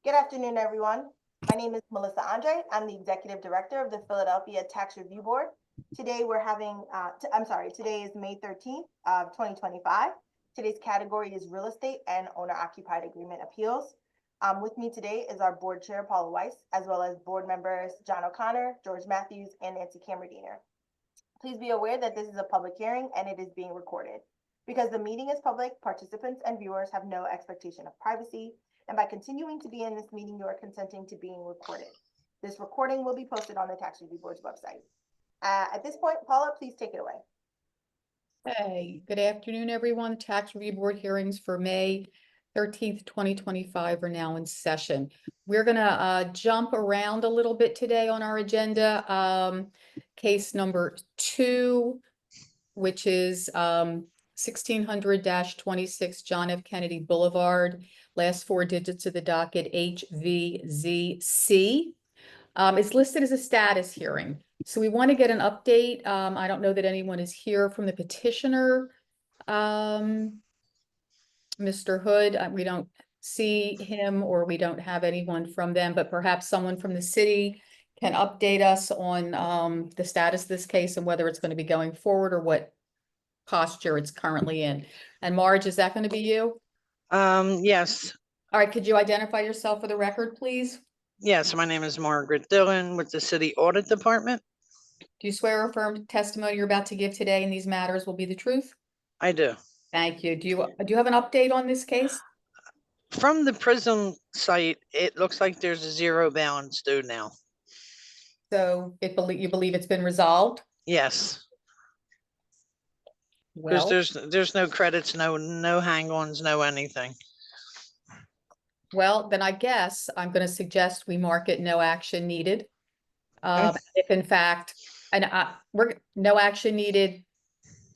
Good afternoon, everyone. My name is Melissa Andre. I'm the Executive Director of the Philadelphia Tax Review Board. Today we're having, today is May 13th of 2025. Today's category is Real Estate and Owner-Occupied Agreement Appeals. With me today is our Board Chair, Paula Weiss, as well as board members John O'Connor, George Matthews, and Nancy Camerdiner. Please be aware that this is a public hearing and it is being recorded. Because the meeting is public, participants and viewers have no expectation of privacy. And by continuing to be in this meeting, you are consenting to being recorded. This recording will be posted on the Tax Review Board's website. At this point, Paula, please take it away. Hey, good afternoon, everyone. The Tax Review Board hearings for May 13th, 2025 are now in session. We're gonna jump around a little bit today on our agenda. Case number 2, which is 1600-26 John F. Kennedy Boulevard. Last 4 digits of the docket, HVZC. It's listed as a status hearing. So we want to get an update. I don't know that anyone is here from the petitioner. Mr. Hood, we don't see him, or we don't have anyone from them, but perhaps someone from the city can update us on the status of this case and whether it's going to be going forward or what posture it's currently in. And Marge, is that going to be you? Yes. All right, could you identify yourself for the record, please? Yes, my name is Margaret Dillon with the City Audit Department. Do you swear or affirm testimony you're about to give today in these matters will be the truth? I do. Thank you. Do you have an update on this case? From the PRISM site, it looks like there's a zero balance due now. So you believe it's been resolved? Yes. Well, Because there's no credits, no hang-ons, no anything. well, then I guess I'm going to suggest we mark it no action needed. If in fact, we're no action needed,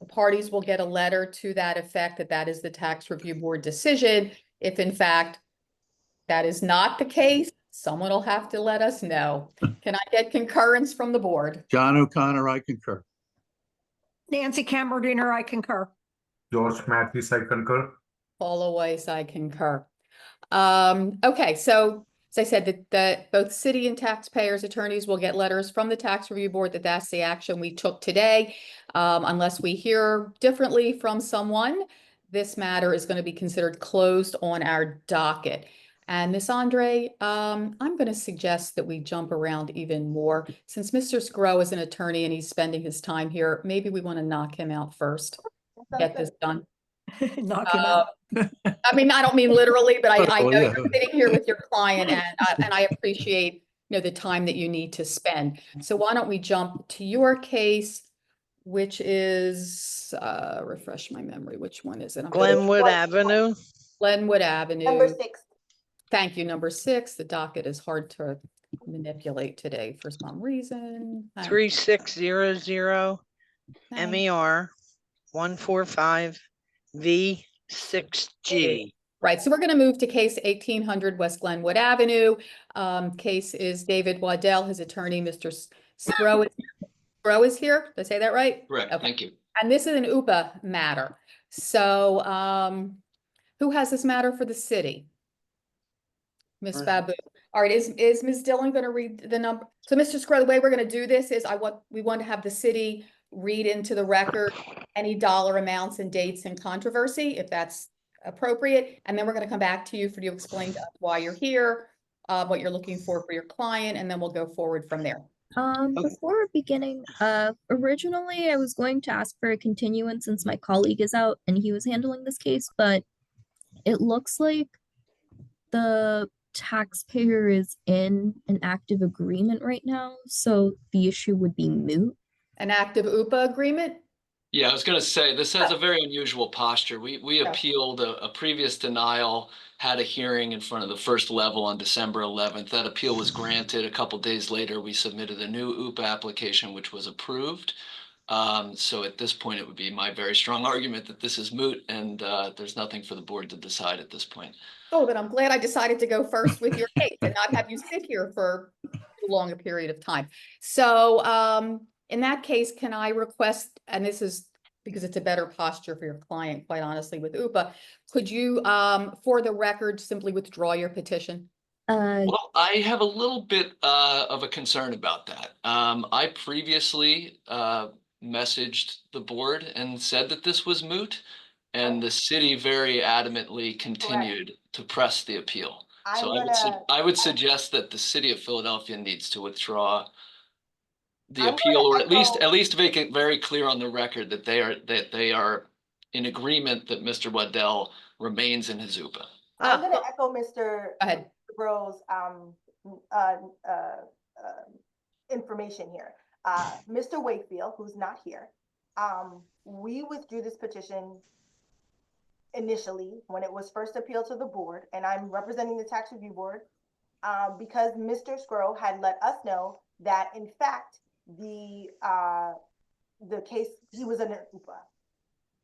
the parties will get a letter to that effect that is the Tax Review Board decision. If in fact that is not the case, someone will have to let us know. Can I get concurrence from the board? John O'Connor, I concur. Nancy Camerdiner, I concur. George Matthews, I concur. Paula Weiss, I concur. Okay, so as I said, that both city and taxpayers' attorneys will get letters from the Tax Review Board that's the action we took today. Unless we hear differently from someone, this matter is going to be considered closed on our docket. And Ms. Andre, I'm going to suggest that we jump around even more. Since Mr. Scrow is an attorney and he's spending his time here, maybe we want to knock him out first. Get this done. Knock him out. I mean, I don't mean literally, but I know yeah. you're sitting here with your client, and I appreciate, the time that you need to spend. So why don't we jump to your case, which is refresh my memory. Which one is it? Glenwood Avenue. Glenwood Avenue. Number 6. Thank you. Number 6. The docket is hard to manipulate today for some reason. 3600 MER 145 V6G. Right, so we're going to move to case 1800 West Glenwood Avenue. Case is David Waddell, his attorney, Mr. Scrow is here. Did I say that right? Correct. Okay. Thank you. And this is an UPA matter. So who has this matter for the city? Ms. Babu. All right, is Ms. Dillon going to read the number? So Mr. Scrow, the way we're going to do this is we want to have the city read into the record any dollar amounts and dates and controversy, if that's appropriate. And then we're going to come back to you for you to explain to us why you're here, what you're looking for your client, and then we'll go forward from there. Before beginning, originally I was going to ask for a continuance since my colleague is out and he was handling this case, but it looks like the taxpayer is in an active agreement right now, so the issue would be moot. An active UPA agreement? Yeah, I was going to say this has a very unusual posture. We Yeah. appealed a previous denial, had a hearing in front of the first level on December 11th. That appeal was granted. A couple days later, we submitted a new UPA application, which was approved. So at this point, it would be my very strong argument that this is moot and there's nothing for the board to decide at this point. Oh, then I'm glad I decided to go first with your case and not have you sit here for too long a period of time. So in that case, can I request, and this is because it's a better posture for your client, quite honestly, with UPA, could you, for the record, simply withdraw your petition? Well, I have a little bit of a concern about that. I previously messaged the board and said that this was moot, and the city very adamantly continued to press the appeal. I'm So gonna, I would suggest that the city of Philadelphia needs to withdraw the I'm appeal, or gonna echo, at least make it very clear on the record that they are in agreement that Mr. Waddell remains in his UPA. I'm gonna Ah, echo Mr. Go ahead. Grove's, information here. Mr. Wakefield, who's not here, we withdrew this petition initially when it was first appealed to the board, and I'm representing the tax review board, because Mr. Scro had let us know that in fact, the case, he was in an UPA.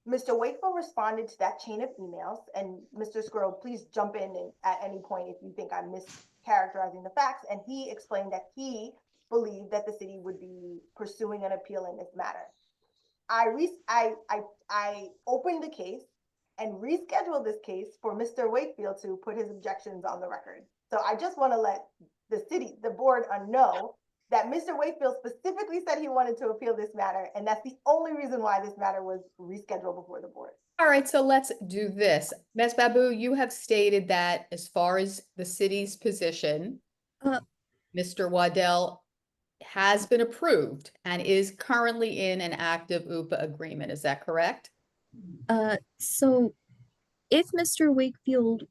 Mr. Wakefield responded to that chain of emails, and Mr. Scro, please jump in at any point if you think I'm mischaracterizing the facts. And he explained that he believed that the city would be pursuing an appeal in this matter. I opened the case and rescheduled this case for Mr. Wakefield to put his objections on the record. So I just want to let the board know that Mr. Wakefield specifically said he wanted to appeal this matter, and that's the only reason why this matter was rescheduled before the board. All right, so let's do this. Ms. Babu, you have stated that as far as the city's position, Uh, Mr. Waddell has been approved and is currently in an active UPA agreement. Is that correct? so if Mr. Wakefield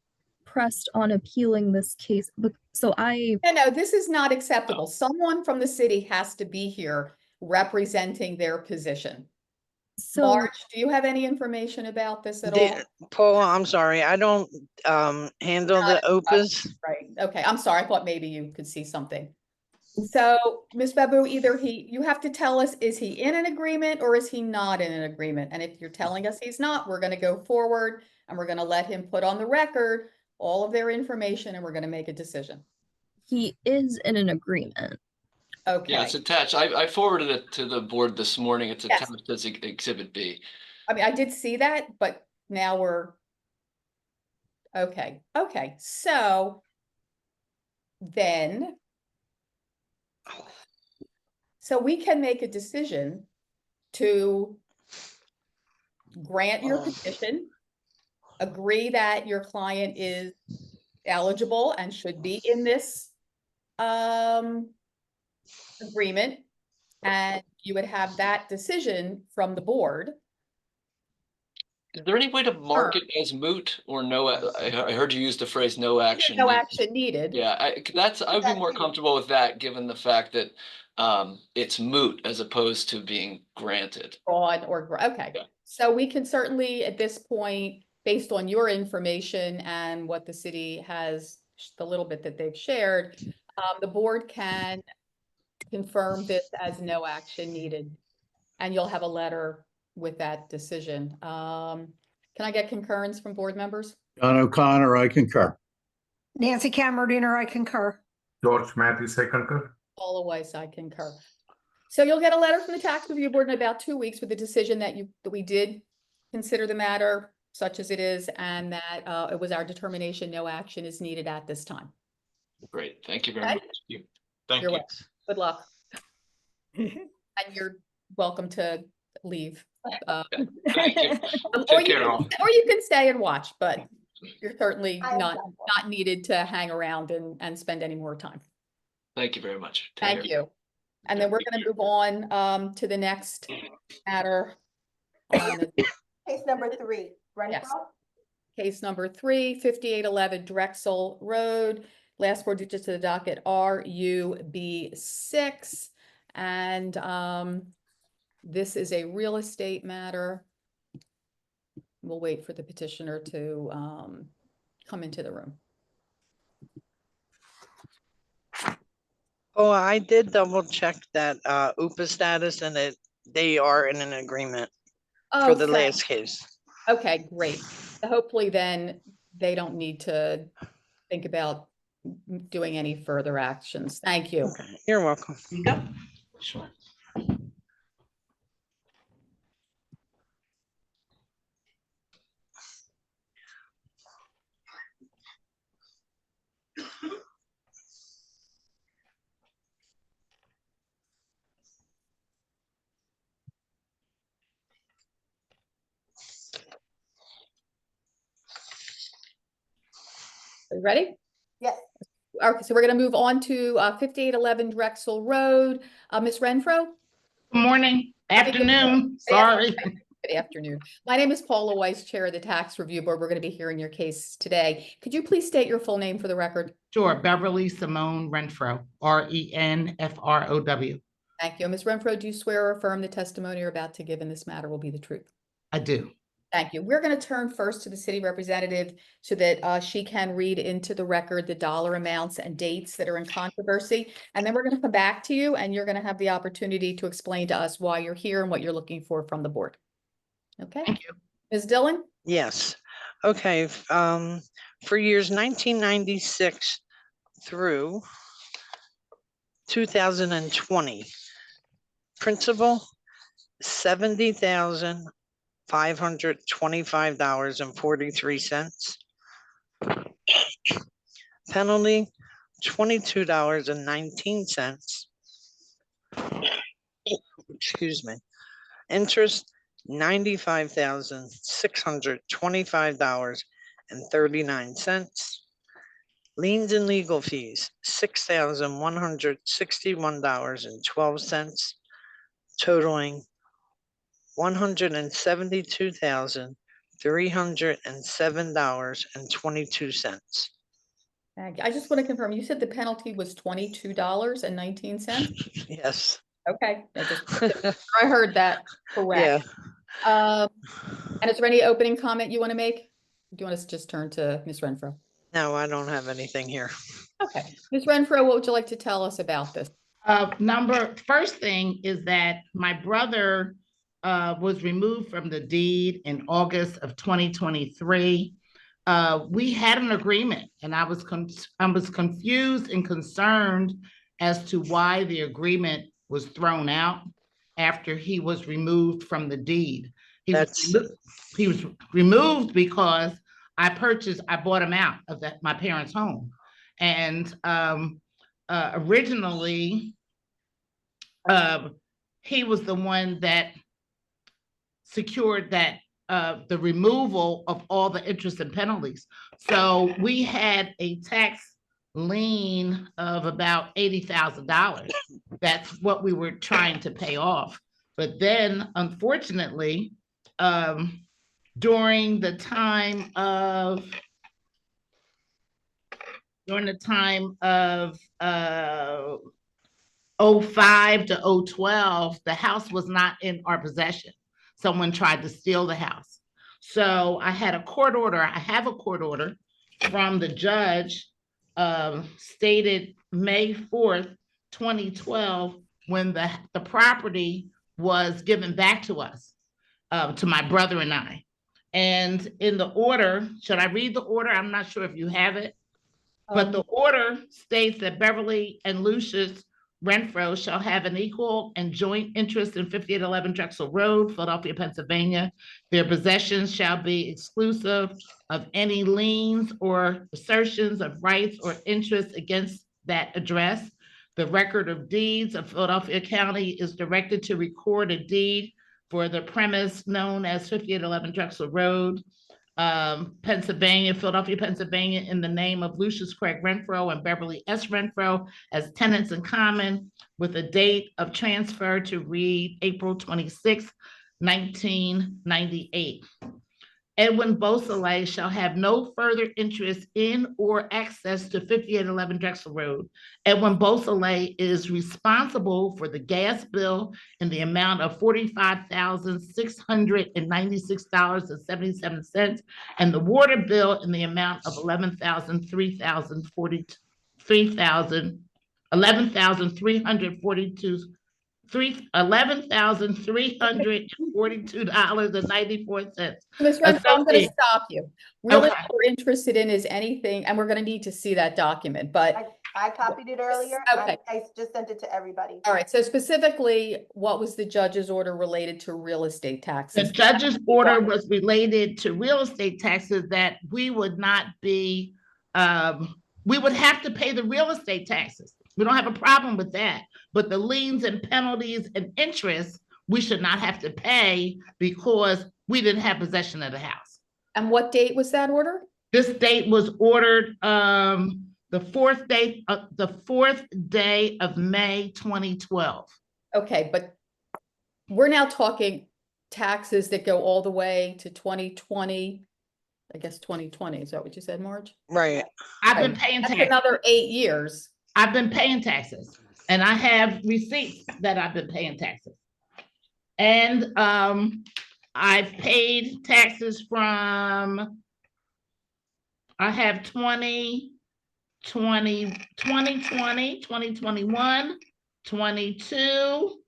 pressed on appealing this case, so No, this is not acceptable. Someone from the city has to be here representing their position. so Marge, do you have any information about this at all? Paula, I'm sorry, I don't handle the OPAs. Right, okay, I'm sorry, I thought maybe you could see something. So, Ms. Babu, you have to tell us, is he in an agreement or is he not in an agreement? And if you're telling us he's not, we're gonna go forward and we're gonna let him put on the record all of their information and we're gonna make a decision. he is in an agreement. Okay, Yeah, it's attached. I forwarded it to the board this morning. It's Yes. attached as Exhibit B. I mean, I did see that, but now okay, so then so we can make a decision to grant your petition, agree that your client is eligible and should be in this agreement, and you would have that decision from the board. Is there any way to mark it as moot or no? I heard you use the phrase no action. No needed. action needed. Yeah, I would be more comfortable with that, given the fact that it's moot as opposed to being granted. Okay, Yeah. so we can certainly at this point, based on your information and what the city has, the little bit that they've shared, the board can confirm this as no action needed. And you'll have a letter with that decision. Can I get concurrence from board members? John O'Connor, I concur. Nancy Camerdiner, I concur. George Matthews, I concur. Paula Weiss, I concur. So you'll get a letter from the tax review board in about 2 weeks with the decision that we did consider the matter such as it is, and that it was our determination no action is needed at this time. Great, thank you very Okay. much. Thank You're you. welcome. Good luck. And you're welcome to leave. Thank you. Or Take you care, can- all. or you can stay and watch, but you're certainly I am not done. needed to hang around and spend any more time. Thank you very much. Take Thank care. you. And then we're gonna move on to the next matter. on the Case number 3, Renfro. Yes. Case number 3, 5811 Drexel Road. Last four digits of the docket RUB6. And this is a real estate matter. We'll wait for the petitioner to come into the room. Oh, I did double check that UPA status and they are in an agreement for the Okay. last case. Okay, great. Hopefully then they don't need to think about doing any further actions. Thank you. Okay, you're welcome. Yep. Sure. you ready? Yes, Okay, so we're gonna move on to 5811 Drexel Road. Ms. Renfro? Good morning, Happy good afternoon, Good afternoon. sorry. Good afternoon. My name is Paula Weiss, Chair of the Tax Review Board. We're going to be hearing your case today. Could you please state your full name for the record? Sure, Beverly Simone Renfro, Renfrow. Thank you. Ms. Renfro, do you swear or affirm the testimony you're about to give in this matter will be the truth? I do. Thank you. We're going to turn first to the city representative so that she can read into the record the dollar amounts and dates that are in controversy. And then we're going to come back to you and you're going to have the opportunity to explain to us why you're here and what you're looking for from the board. Okay. Thank you. Ms. Dillon? Yes. Okay. For years 1996 through 2020, principal $70,525.43. Penalty $22.19. Excuse me. Interest $95,625.39. Liens and legal fees $6,161.12, totaling $172,307.22. Thank you. I just want to confirm, you said the penalty was $22.19? Yes. Okay, I heard that correct. Yeah. And is there any opening comment you want to make? Do you want us to just turn to Ms. Renfro? No, I don't have anything here. Okay, Ms. Renfro, what would you like to tell us about this? First thing is that my brother was removed from the deed in August of 2023. We had an agreement and I was confused and concerned as to why the agreement was thrown out after he was removed from the deed. He was removed because I bought him out of my parents' home. And originally, he was the one that secured that the removal of all the interest and penalties. So we had a tax lien of about $80,000. That's what we were trying to pay off. But then, unfortunately, during the time of 05 to 012, the house was not in our possession. Someone tried to steal the house. So I had a court order. I have a court order from the judge stated May 4th, 2012, when the property was given back to us, to my brother and I. And in the order, should I read the order? I'm not sure if you have it, but the order states that Beverly and Lucius Renfro shall have an equal and joint interest in 5811 Drexel Road, Philadelphia, Pennsylvania. Their possessions shall be exclusive of any liens or assertions of rights or interests against that address. The record of deeds of Philadelphia County is directed to record a deed for the premise known as 5811 Drexel Road, Pennsylvania, Philadelphia, Pennsylvania, in the name of Lucius Craig Renfro and Beverly S. Renfro as tenants in common, with a date of transfer to read April 26, 1998. Edwin Beausoleil shall have no further interest in or access to 5811 Drexel Road. Edwin Beausoleil is responsible for the gas bill in the amount of $45,696.77 and the water bill in the amount of $11,342.94. Ms. Renfro, I'm going to stop you. Really, Okay. what we're interested in is anything, and we're going to need to see that document, but. I copied it earlier. Okay. I just sent it to everybody. All right, so specifically, what was the judge's order related to real estate The taxes? judge's order was related to real estate taxes that we would not be, we would have to pay the real estate taxes. We don't have a problem with that, but the liens and penalties and interest, we should not have to pay because we didn't have possession of the house. And what date was that order? This date was ordered, the fourth day of May 2012. Okay, but we're now talking taxes that go all the way to 2020, I guess 2020, is that what you said, Marge? Right. I've been Right. paying That's taxes. another 8 years. I've been paying taxes, and I have receipts that I've been paying taxes. And I've paid taxes from, I have 2020, 2021, 22,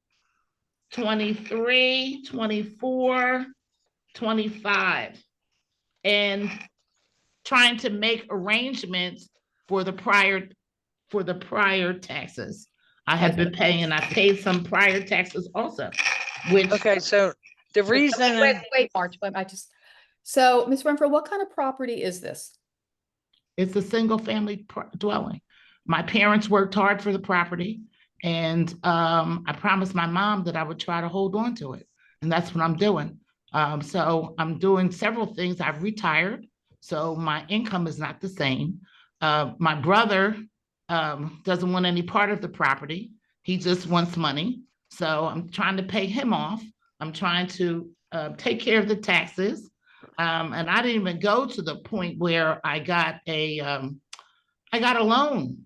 23, 24, 25. And trying to make arrangements for the prior taxes. I have been paying, I paid some prior taxes also, which. Okay, so the reason. Wait, Marge, but so Ms. Renfro, what kind of property is this? It's a single family dwelling. My parents worked hard for the property, and I promised my mom that I would try to hold on to it. And that's what I'm doing. So I'm doing several things. I've retired, so my income is not the same. My brother doesn't want any part of the property. He just wants money. So I'm trying to pay him off. I'm trying to take care of the taxes. And I didn't even go to the point where I got a loan.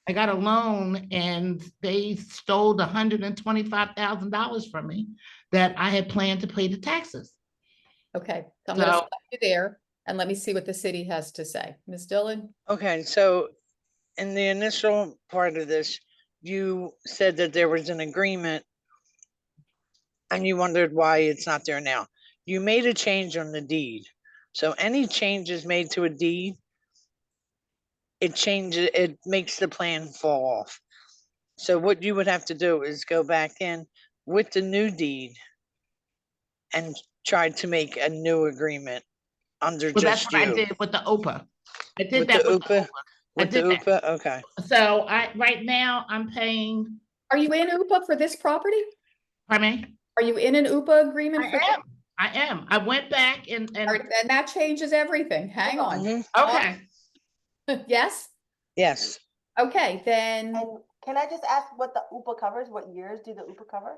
I got a loan, and they stole $125,000 from me that I had planned to pay the taxes. Okay, so I'm gonna So- stop you there and let me see what the city has to say. Ms. Dillon? Okay, so in the initial part of this, you said that there was an agreement and you wondered why it's not there now. You made a change on the deed. So any changes made to a deed, it makes the plan fall off. So what you would have to do is go back in with the new deed and try to make a new agreement under Well, that's just what I you. did with the OPA. I did With that the with the OPA? OPA. With the did that. UPA, okay. So right now I'm paying, Are you in UPA for this property? pardon me? Are you in an UPA agreement? I am. I went back and, All right, and that changes everything. Hang on. Mhm. okay. Yes? Yes. Okay, then, And can I just ask what the UPA covers? What years do the UPA cover?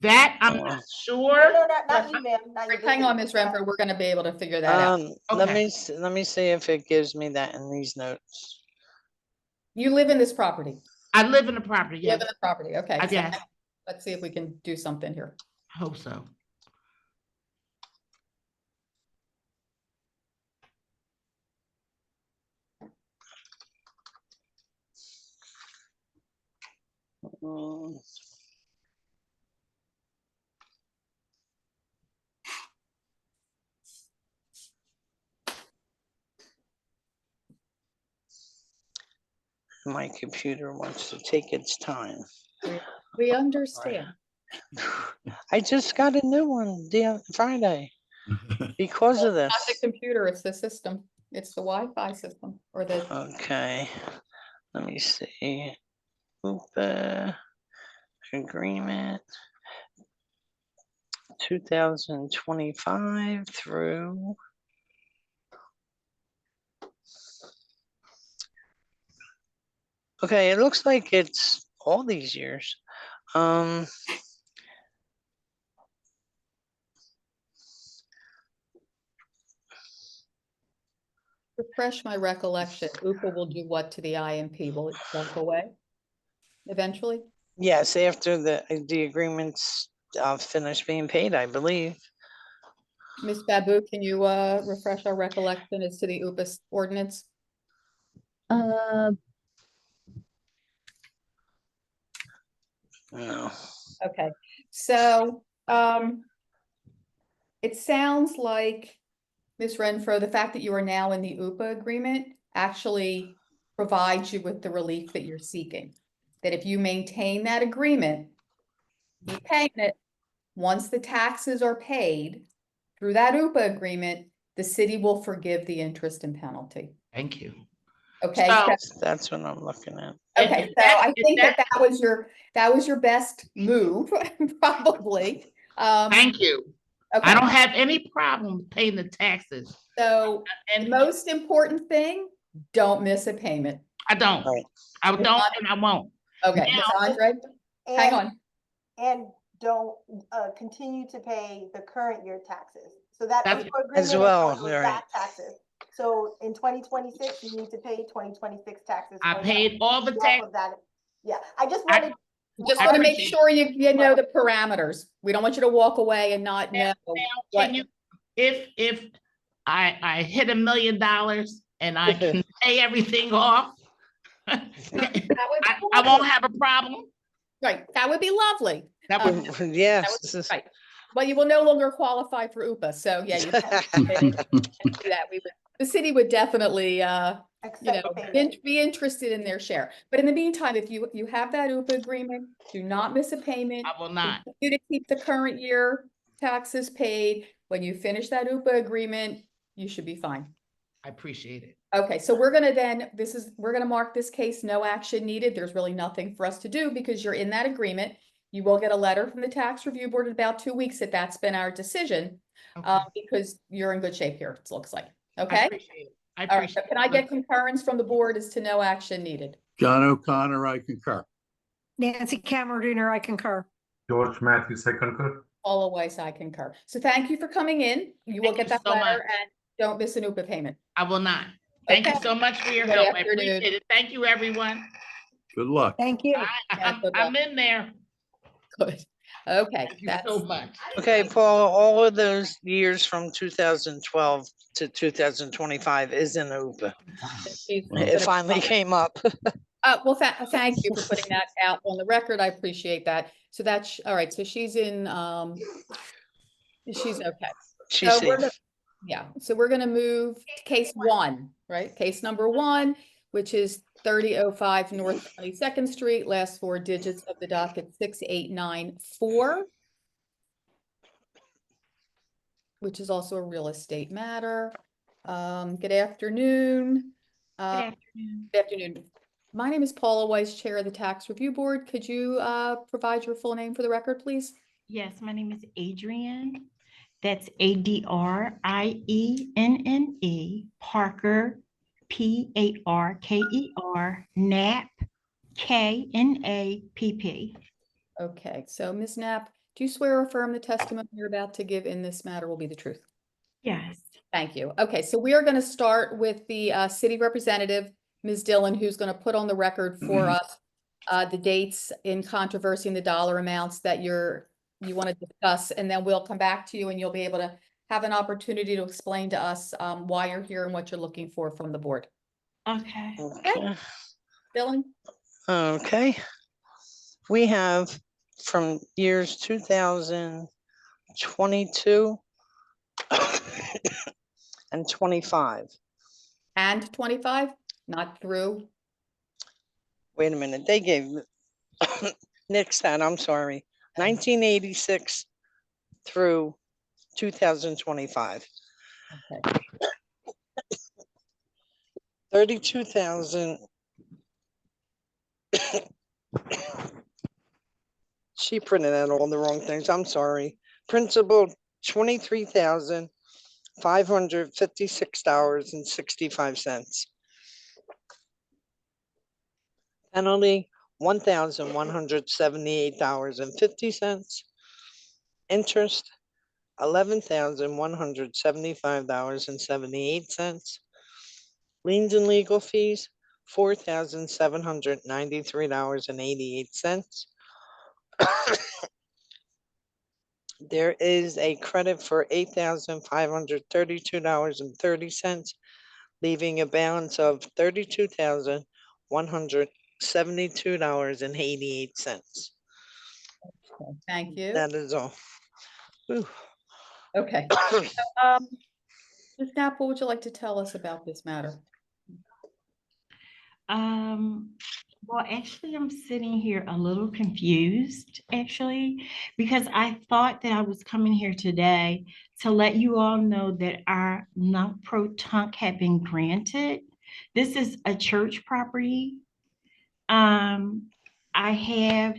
That I'm Oh. not No, sure. not you, ma'am. Not you. hang on, Ms. Renfro, we're gonna be able to figure that out. Let Okay. me see if it gives me that in these notes. You live in this property? I live in the property, You live yes. in the property, okay. so Yes. Let's see if we can do something here. I hope so. Mm. My computer wants to take its time. We understand. I just got a new one the Friday because of Not the this. computer, it's the system. It's the Wi-Fi system or the, Okay, let me see. UPA agreement 2025 through. Okay, it looks like it's all these years. refresh my recollection. UPA will do what to the IMP? Will it walk away eventually? Yes, after the agreements finish being paid, I believe. Ms. Babu, can you refresh our recollection as to the UPA ordinance? No. Okay, so it sounds like, Ms. Renfro, the fact that you are now in the UPA agreement actually provides you with the relief that you're seeking. That if you maintain that agreement, keep paying it, once the taxes are paid through that UPA agreement, the city will forgive the interest and penalty. Thank you. Okay, So- That's what I'm looking at. okay, If so that- I if think that- that was your best move, probably. Thank you. Okay, I don't have any problem paying the taxes. so the And most important thing, don't miss a payment. I don't. Right. I don't and I won't. Okay, Ms. Now- Andre, hang on. And don't continue to pay the current year taxes. So that That's- UPA agreement As is well, for right. back taxes. So in 2026, you need to pay 2026 taxes. I for that. paid all the Off tax. of that. Yeah, I just I- wanted. Just I want to make appreciate it. sure you know the parameters. We don't want you to walk away and not know. Now, what- can you, if I hit $1 million and I can pay everything off, That would I be won't lovely. have a problem. Right, that would be lovely. That Um, would, Yes. Right. Well, you will no longer qualify for UPA, so yeah, you can do that. The city would definitely, you know, Accept payment. be interested in their share. But in the meantime, if you have that UPA agreement, do not miss a payment. I will not. You to keep the current year taxes paid. When you finish that UPA agreement, you should be fine. I appreciate it. Okay, so we're gonna then, we're gonna mark this case no action needed. There's really nothing for us to do because you're in that agreement. You will get a letter from the tax review board in about 2 weeks if that's been our decision, Okay. because you're in good shape here, it looks like. I Okay? appreciate it. I All right, so appreciate it. can I get concurrence from the board as to no action needed? John O'Connor, I concur. Nancy Cameron, I concur. George Matthews, I concur. Paula Weiss, I concur. So thank you for coming in. You will Thank get you that so letter much. and don't miss an UPA payment. I will not. Thank you Okay. so much for your Good help. I afternoon. appreciate it. Thank you, everyone. Good luck. Thank you. I'm in there. Good. Okay, Thank you that's, so much. Okay, Paul, all of those years from 2012 to 2025 is in UPA. she's It gonna- finally came up. Well, thank you for putting that out on the record. I appreciate that. So that's, all right, so she's in, she's okay. She's So we're safe. gonna- Yeah, so we're gonna move to case 1, right? Case number 1, which is 3005 North 22nd Street, last 4 digits of the docket 6894. Which is also a real estate matter. Good afternoon. Good afternoon. My name is Paula Weiss, Chair of the Tax Review Board. Could you provide your full name for the record, please? Yes, my name is Adrienne. That's ADRIENNE, Parker, PARKER, Knapp, KNAPP. Okay, so Ms. Knapp, do you swear or affirm the testimony you're about to give in this matter will be the truth? Yes. Thank you. Okay, so we are going to start with the city representative, Ms. Dillon, who's going to put on the record for us the dates in controversy and the dollar amounts that you want to discuss, and then we'll come back to you and you'll be able to have an opportunity to explain to us why you're here and what you're looking for from the board. Okay. Okay. Dillon? Okay. We have from years 2022 and 25. And 25, not through. Wait a minute, they gave Nick's that, I'm sorry, 1986 through 2025. Okay. 32,000. She printed out all the wrong things, I'm sorry. Principal, $23,556.65. Penalty, $1,178.50. Interest, $11,175.78. Liens and legal fees, $4,793.88. There is a credit for $8,532.30, leaving a balance of $32,172.88. Okay, thank you. That is all. Whew. Okay. Ms. Knapp, what would you like to tell us about this matter? Well, actually, I'm sitting here a little confused, actually, because I thought that I was coming here today to let you all know that our non-pro-tunc had been granted. This is a church property. I have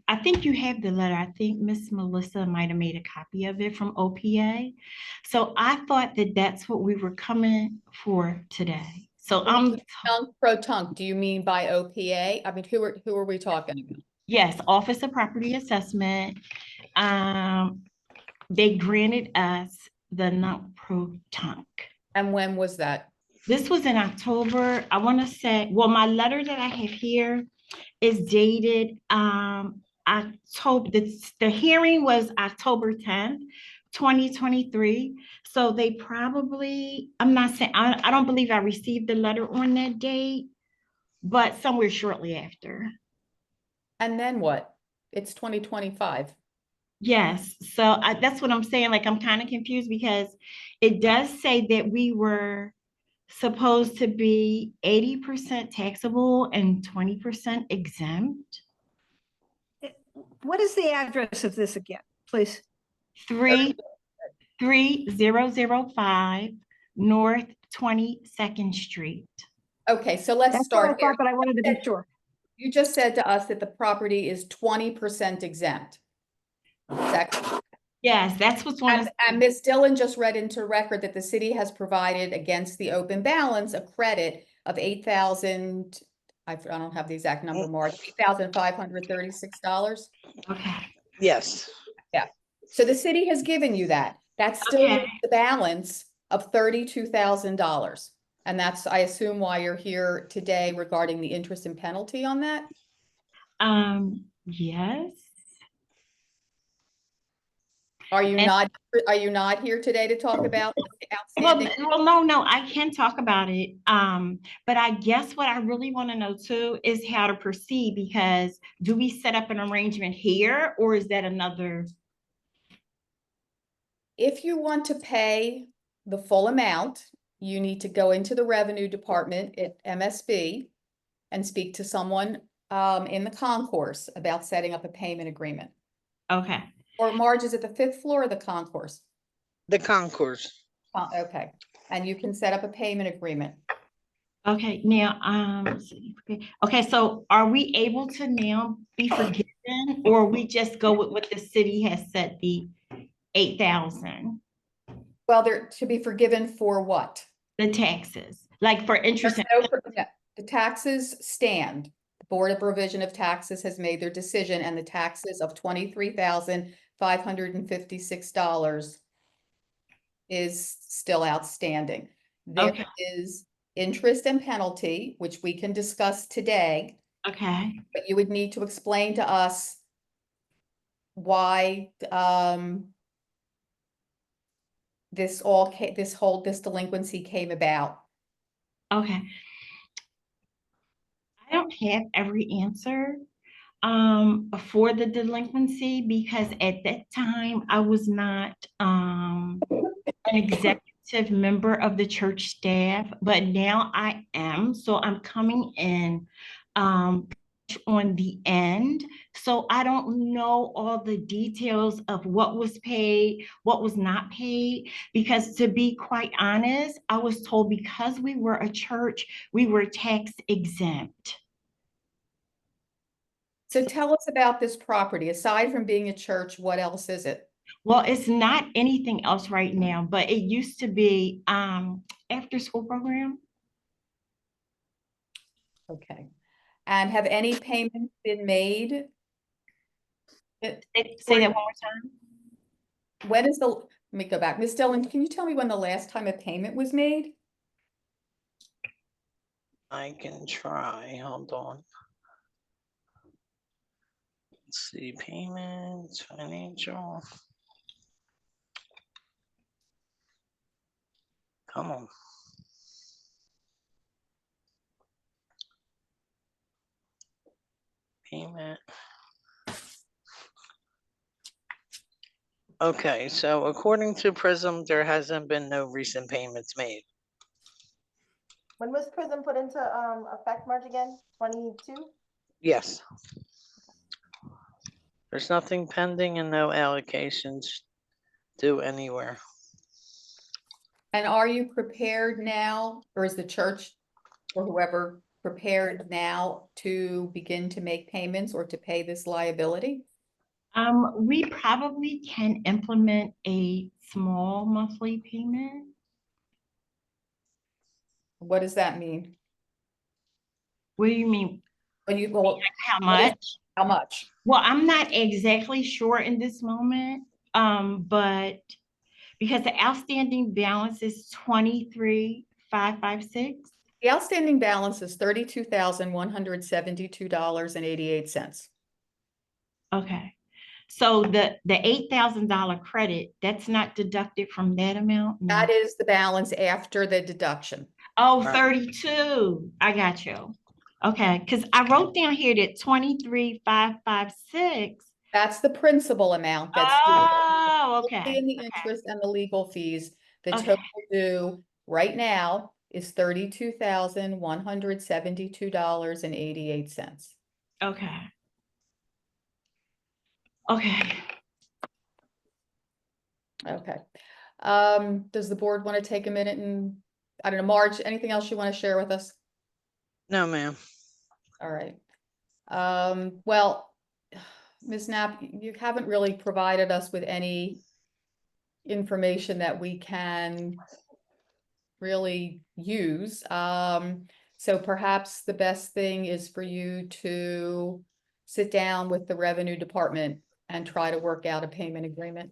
I think you have the letter. I think Miss Melissa might have made a copy of it from OPA. So I thought that that's what we were coming for today. So Pro-tunc, do you mean by OPA? I mean, who are we talking about? yes, Office of Property Assessment. They granted us the non-pro-tunc. And when was that? This was in October. I want to say, well, my letter that I have here is dated October. The hearing was October 10th, 2023. So they probably, I'm not saying, I don't believe I received the letter on that date, but somewhere shortly after. And then what? It's 2025. Yes, so that's what I'm saying. Like, I'm kind of confused because it does say that we were supposed to be 80% taxable and 20% exempt. What is the address of this again, please? 33005 North 22nd Street. Okay, so let's That's what I start here. thought, but I wanted to be sure. You just said to us that the property is 20% exempt. Yes, that's what's on. And Ms. Dillon just read into record that the city has provided against the open balance a credit of 8,000, I don't have the exact number, Mark, $8,536. Okay. Yes. Yeah. So the city has given you that. That's still Okay. the balance of $32,000. And that's, I assume, why you're here today regarding the interest and penalty on that? Yes. Are you not here today to talk about the outstanding? Well, no, I can talk about it. But I guess what I really want to know too is how to proceed, because do we set up an arrangement here or is that another? If you want to pay the full amount, you need to go into the revenue department at MSB and speak to someone in the concourse about setting up a payment agreement. Okay. Or Marge, is it the 5th floor or the concourse? The concourse. Okay, and you can set up a payment agreement. Okay, now, okay, so are we able to now be forgiven, or we just go with what the city has set, the 8,000? Well, they're to be forgiven for what? The taxes, like for interest. The taxes stand. The Board of Revision of Taxes has made their decision, and the taxes of $23,556 is still outstanding. There is interest and penalty, which we can discuss today. Okay. But you would need to explain to us why this delinquency came about. Okay. I don't have every answer for the delinquency, because at that time I was not an executive member of the church staff, but now I am. So I'm coming in on the end. So I don't know all the details of what was paid, what was not paid, because to be quite honest, I was told because we were a church, we were tax exempt. So tell us about this property. Aside from being a church, what else is it? Well, it's not anything else right now, but it used to be after school program. Okay. And have any payments been made? Say that one more time. When is let me go back. Ms. Dillon, can you tell me when the last time a payment was made? I can try. Hold on. Let's see, payments, financial. Come on. Payment. Okay, so according to Prism, there hasn't been no recent payments made. When was PRISM put into effect, Marge, again? 22? Yes. There's nothing pending and no allocations due anywhere. And are you prepared now, or is the church or whoever prepared now to begin to make payments or to pay this liability? We probably can implement a small monthly payment. What does that mean? What do you mean? When you, well, How what is- much? how much? Well, I'm not exactly sure in this moment, but because the outstanding balance is 23,556. The outstanding balance is $32,172.88. Okay. So the $8,000 credit, that's not deducted from that amount? No. That is the balance after the deduction. Oh, 32. I got you. Okay, because I wrote down here that 23,556. That's the principal amount that's due. Oh, okay. In the interest and the legal fees, the Okay. total due right now is $32,172.88. Okay. Okay. Okay. Does the board want to take a minute and, I don't know, Marge, anything else you want to share with us? No, ma'am. All right. Well, Ms. Knapp, you haven't really provided us with any information that we can really use. So perhaps the best thing is for you to sit down with the Revenue Department and try to work out a payment agreement.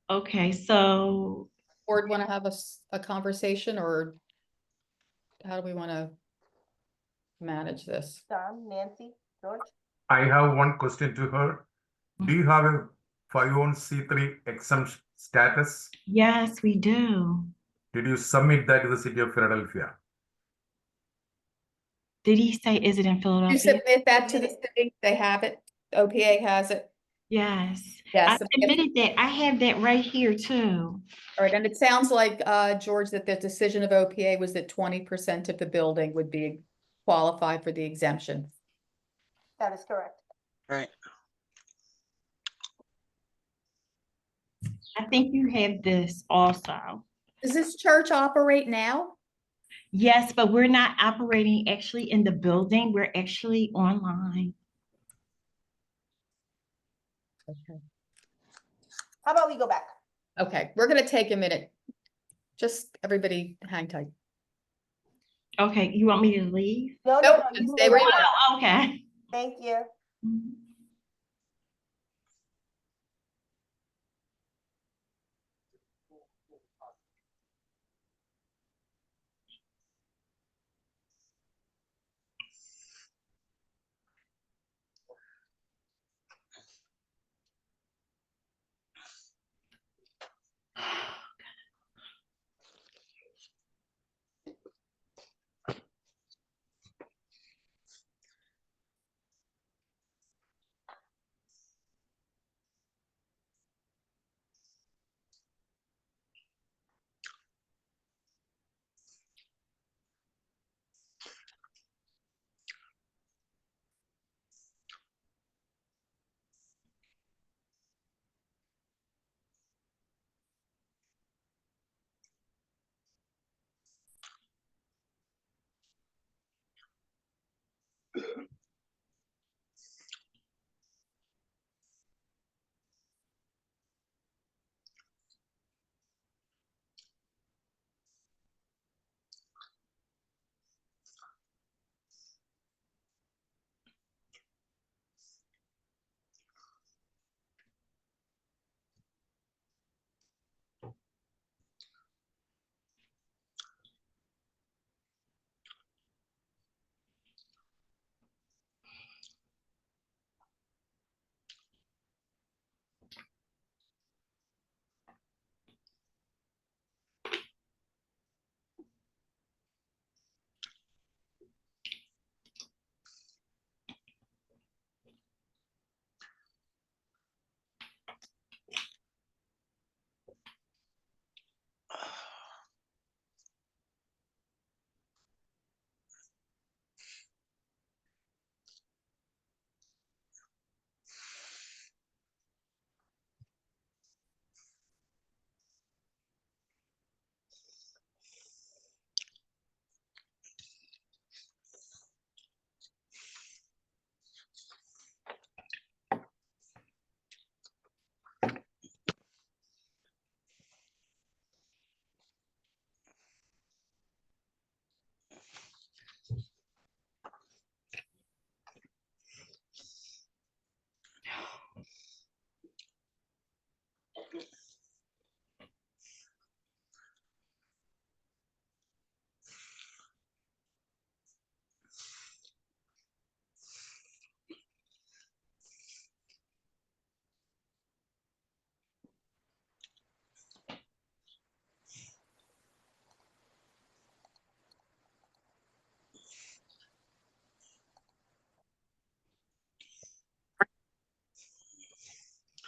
Okay, so Board want to have a conversation, or how do we want to manage this? Don, Nancy, George? I have one question to her. Do you have a 501c3 exempt status? yes, we do. Did you submit that to the city of Philadelphia? Did he say, is it in You Philadelphia? submit that to the city, they have it, OPA has it. Yes. Yes. I submitted that. I have that right here too. All right, and it sounds like, George, that the decision of OPA was that 20% of the building would be qualified for the exemption. That is correct. Right. I think you have this also. Does this church operate now? Yes, but we're not operating actually in the building. We're actually online. Okay. How about we go back? Okay, we're gonna take a minute. Just everybody hang tight. Okay, you want me to leave? No, Nope, you stay where you are. Oh, okay. Thank you.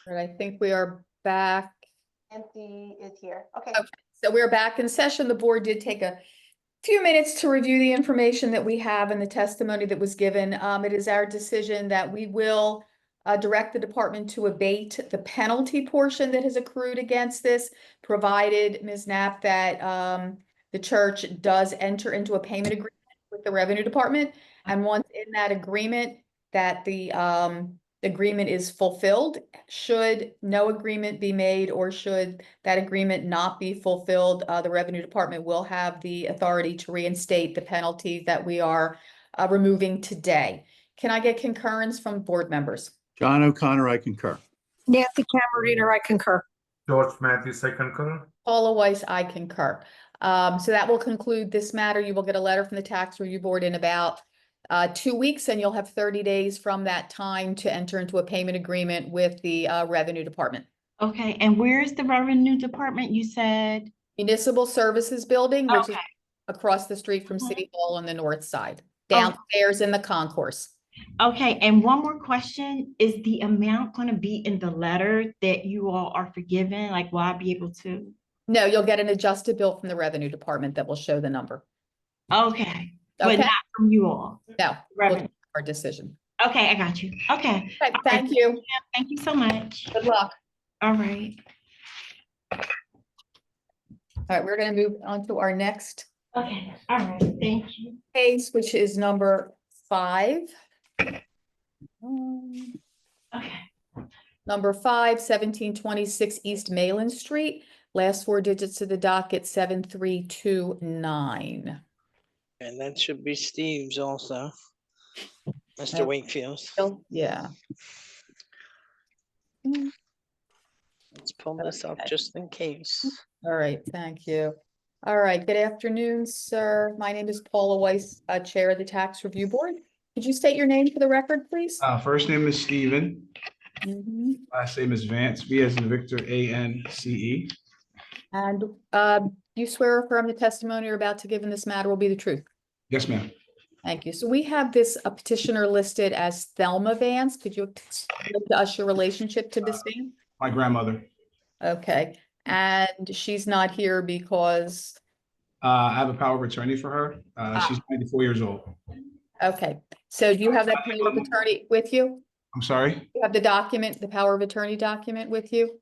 And I think we are back. Nancy is here. Okay. Okay. So we're back in session. The board did take a few minutes to review the information that we have and the testimony that was given. It is our decision that we will direct the department to abate the penalty portion that has accrued against this, provided, Ms. Knapp, that the church does enter into a payment agreement with the revenue department. And once in that agreement, that the agreement is fulfilled. Should no agreement be made, or should that agreement not be fulfilled, the revenue department will have the authority to reinstate the penalty that we are removing today. Can I get concurrence from board members? John O'Connor, I concur. Nancy Camerino, I concur. George Matthews, I concur. Paula Weiss, I concur. So that will conclude this matter. You will get a letter from the tax review board in about 2 weeks, and you'll have 30 days from that time to enter into a payment agreement with the revenue department. Okay, and where's the revenue department? You said? Municipal Services Building, which is Okay. across the street from City Hall on the north side, downstairs in the concourse. Okay, and one more question, is the amount gonna be in the letter that you all are forgiven? Like, will I be able to? No, you'll get an adjusted bill from the revenue department that will show the number. Okay, but Okay. not from you all? No, Revenue. our decision. Okay, I got you. Okay, Okay, thank you. thank you so much. Good luck. All right. All right, we're gonna move on to our next Okay, all right, thank you. case, which is number 5. Okay. Number 5, 1726 East Mayland Street. Last 4 digits of the docket, 7329. And that should be Steve's also. Mr. Okay. Wakefield's. Yeah. Let's pull this up Okay. just in case. All right, thank you. All right, good afternoon, sir. My name is Paula Weiss, Chair of the Tax Review Board. Could you state your name for the record, please? First name is Steven. Mhm. Last name is Vance. V as in Victor, A-N-C-E. And you swear or affirm the testimony you're about to give in this matter will be the truth? Yes, ma'am. Thank you. So we have this petitioner listed as Thelma Vance. Could you explain to us your relationship to Miss Vance? My grandmother. Okay, and she's not here because, I have a power of attorney for her. She's 94 years old. okay, so do you have that power of attorney with you? I'm sorry. You have the document, the power of attorney document with you?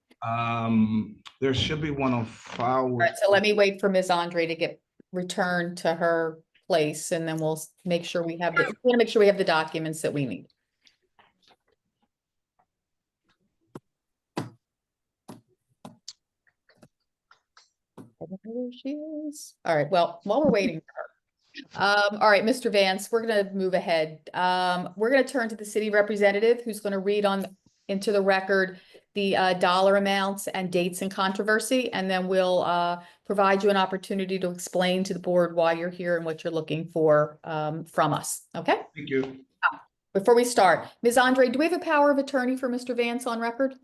There should be one on file. All right, so let me wait for Ms. Andre to get returned to her place, and then we'll make sure we have the, we want to make sure we have the documents that we need. There she is. All right, well, while we're waiting for her. All right, Mr. Vance, we're gonna move ahead. We're gonna turn to the city representative who's gonna read into the record the dollar amounts and dates in controversy, and then we'll provide you an opportunity to explain to the board why you're here and what you're looking for from us, okay? Thank you. Before we start, Ms. Andre, do we have a power of attorney for Mr. Vance on record?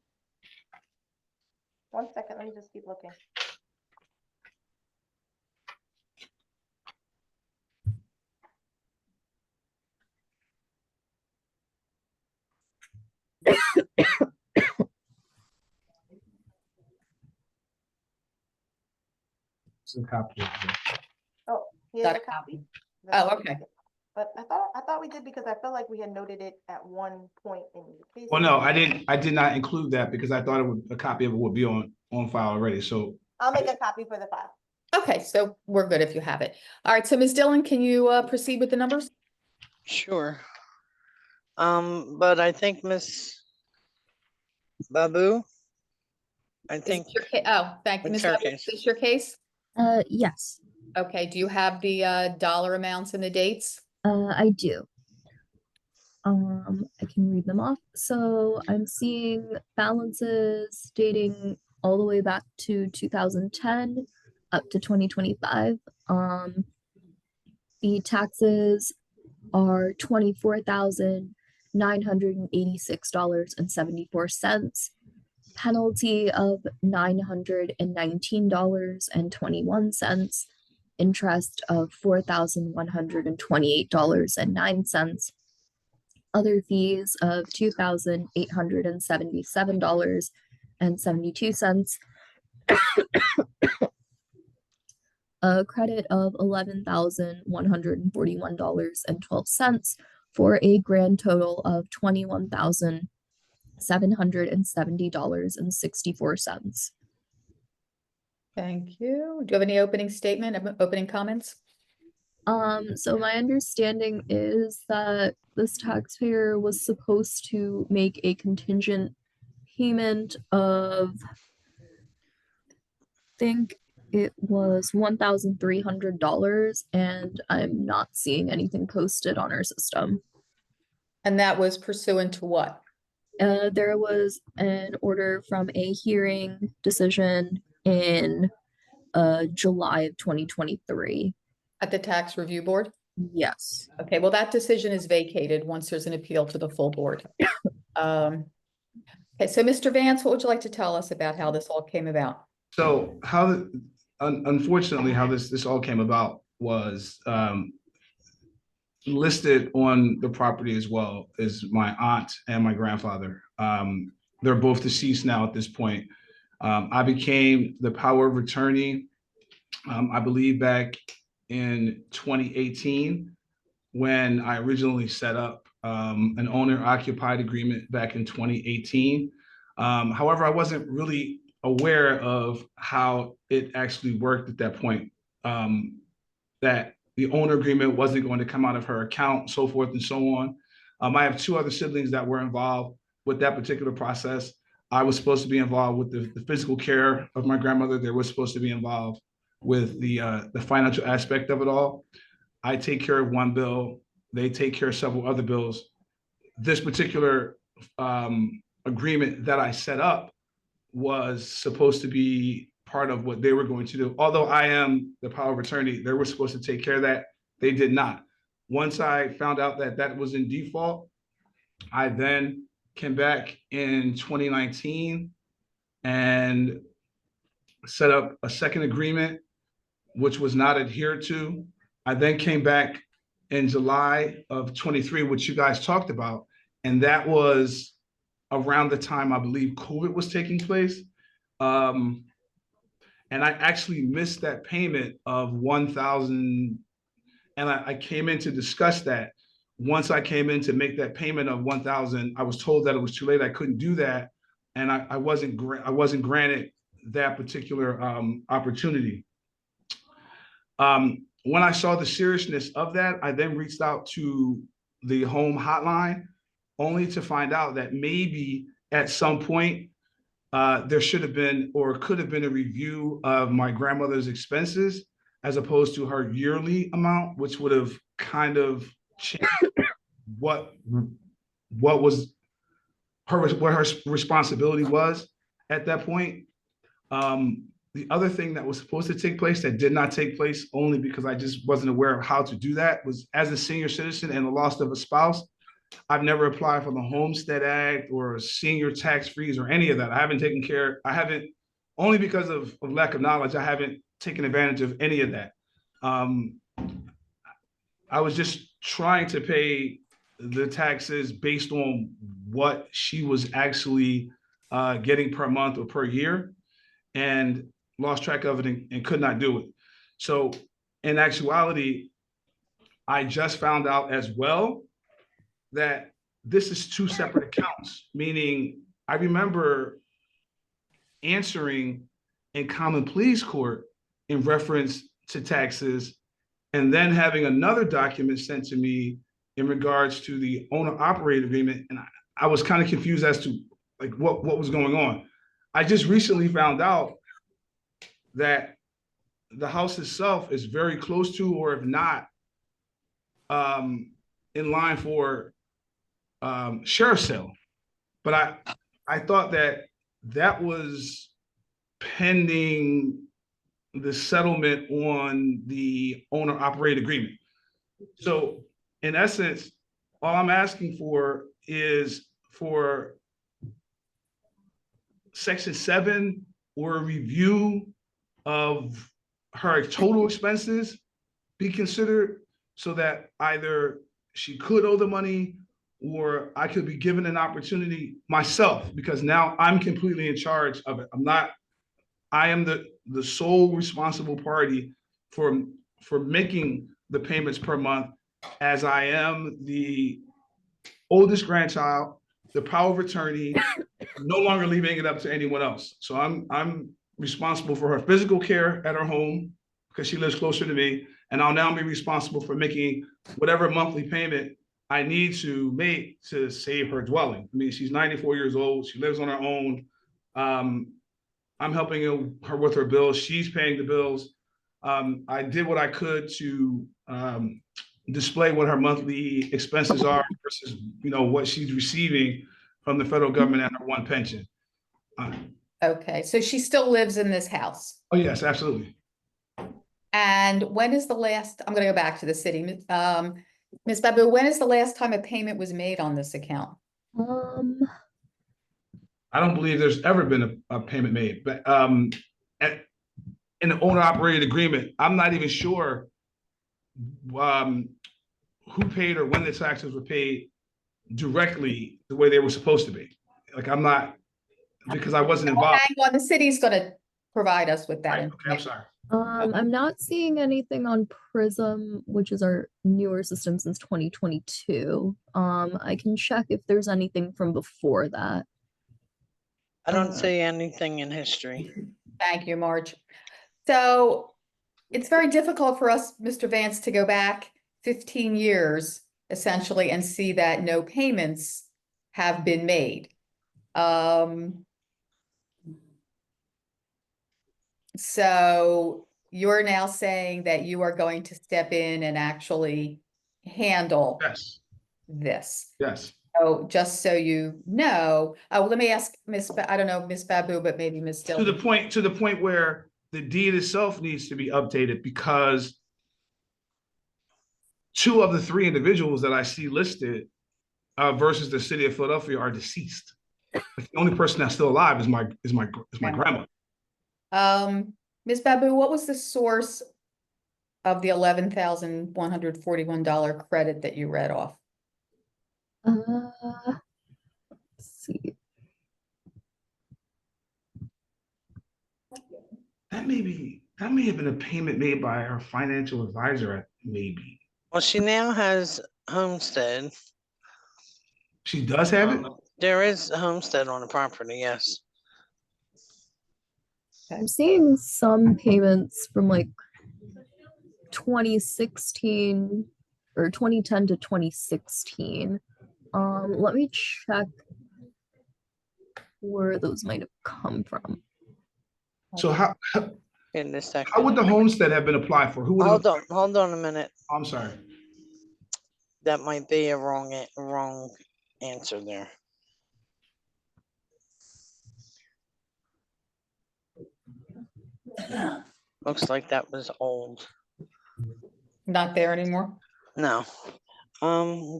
1 second, let me just keep looking. It's a copy. Oh, here's Got a a copy. Oh, okay. But I thought we did because I felt like we had noted it at one point in the case. Well, no, I did not include that because I thought a copy of it would be on file already. So I'll make a copy for the file. Okay, so we're good if you have it. All right, so Ms. Dillon, can you proceed with the numbers? Sure. But I think Miss Babu, I Is think this your oh, thank you, it's Ms. her Babu. case. Is this your case? Yes, Okay, do you have the dollar amounts and the dates? I do. I can read them off. So I'm seeing balances dating all the way back to 2010 up to 2025. The taxes are $24,986.74. Penalty of $919.21. Interest of $4,128.09. other fees of $2,877.72, a credit of $11,141.12, for a grand total of $21,770.64. Thank you. Do you have any opening statement, opening comments? So my understanding is that this taxpayer was supposed to make a contingent payment of, I think it was $1,300, and I'm not seeing anything posted on our system. And that was pursuant to what? There was an order from a hearing decision in July of 2023. At the tax review board? Yes. Okay, well, that decision is vacated once there's an appeal to the full board. Okay, so Mr. Vance, what would you like to tell us about how this all came about? So unfortunately, how this all came about was listed on the property as well as my aunt and my grandfather. They're both deceased now at this point. I became the power of attorney, I believe back in 2018, when I originally set up an owner-occupied agreement back in 2018. However, I wasn't really aware of how it actually worked at that point, that the owner agreement wasn't going to come out of her account, so forth and so on. I have two other siblings that were involved with that particular process. I was supposed to be involved with the physical care of my grandmother. They were supposed to be involved with the financial aspect of it all. I take care of one bill. They take care of several other bills. This particular agreement that I set up was supposed to be part of what they were going to do. Although I am the power of attorney, they were supposed to take care of that. They did not. Once I found out that that was in default, I then came back in 2019 and set up a second agreement, which was not adhered to. I then came back in July of 23, which you guys talked about, and that was around the time I believe COVID was taking place. And I actually missed that payment of $1,000, and I came in to discuss that. Once I came in to make that payment of $1,000, I was told that it was too late. I couldn't do that, and I wasn't granted that particular opportunity. When I saw the seriousness of that, I then reached out to the home hotline, only to find out that maybe at some point there should have been or could have been a review of my grandmother's expenses as opposed to her yearly amount, which would have kind of changed what her responsibility was at that point. The other thing that was supposed to take place that did not take place, only because I just wasn't aware of how to do that, was as a senior citizen and the loss of a spouse, I've never applied for the Homestead Act or senior tax freeze or any of that. I haven't, only because of lack of knowledge, I haven't taken advantage of any of that. I was just trying to pay the taxes based on what she was actually getting per month or per year, and lost track of it and could not do it. So in actuality, I just found out as well that this is two separate accounts, meaning I remember answering in common pleas court in reference to taxes, and then having another document sent to me in regards to the owner-operator agreement. And I was kind of confused as to like what was going on. I just recently found out that the house itself is very close to, or if not, in line for sheriff's sale. But I thought that was pending the settlement on the owner-operator agreement. So in essence, all I'm asking for is for Section 7 or a review of her total expenses be considered, so that either she could owe the money or I could be given an opportunity myself, because now I'm completely in charge of it. I am the sole responsible party for making the payments per month, as I am the oldest grandchild, the power of attorney, no longer leaving it up to anyone else. So I'm responsible for her physical care at her home because she lives closer to me. And I'll now be responsible for making whatever monthly payment I need to make to save her dwelling. I mean, she's 94 years old. She lives on her own. I'm helping her with her bills. She's paying the bills. I did what I could to display what her monthly expenses are versus, what she's receiving from the federal government and her one pension. Okay, so she still lives in this house. Oh, yes, absolutely. And when is the last, I'm gonna go back to the city. Ms. Babu, when is the last time a payment was made on this account? I don't believe there's ever been a payment made, but in the owner operated agreement, I'm not even sure who paid or when the taxes were paid directly the way they were supposed to be. Like, I'm not, because I wasn't involved. Hang on, the city's gonna provide us with that. Right, okay, I'm sorry. I'm not seeing anything on Prism, which is our newer system since 2022. I can check if there's anything from before that. I don't see anything in history. Thank you, Marge. So it's very difficult for us, Mr. Vance, to go back 15 years essentially and see that no payments have been made. So you're now saying that you are going to step in and actually handle Yes, this. yes. So just so you know, let me ask I don't know, Miss Babu, but maybe Miss To Dillon. the point where the deed itself needs to be updated, because 2 of the 3 individuals that I see listed versus the city of Philadelphia are deceased. The only person that's still alive is my grandma. Ms. Babu, what was the source of the $11,141 credit that you read off? Let's see. That may have been a payment made by her financial advisor, maybe. Well, she now has homestead. She does have it? There is a homestead on the property, yes. I'm seeing some payments from like 2016 or 2010 to 2016. Let me check where those might have come from. So how In this section. would the homestead have been applied for? Who would have? Hold on a minute. I'm sorry. That might be a wrong answer there. Looks like that was old. Not there anymore? No.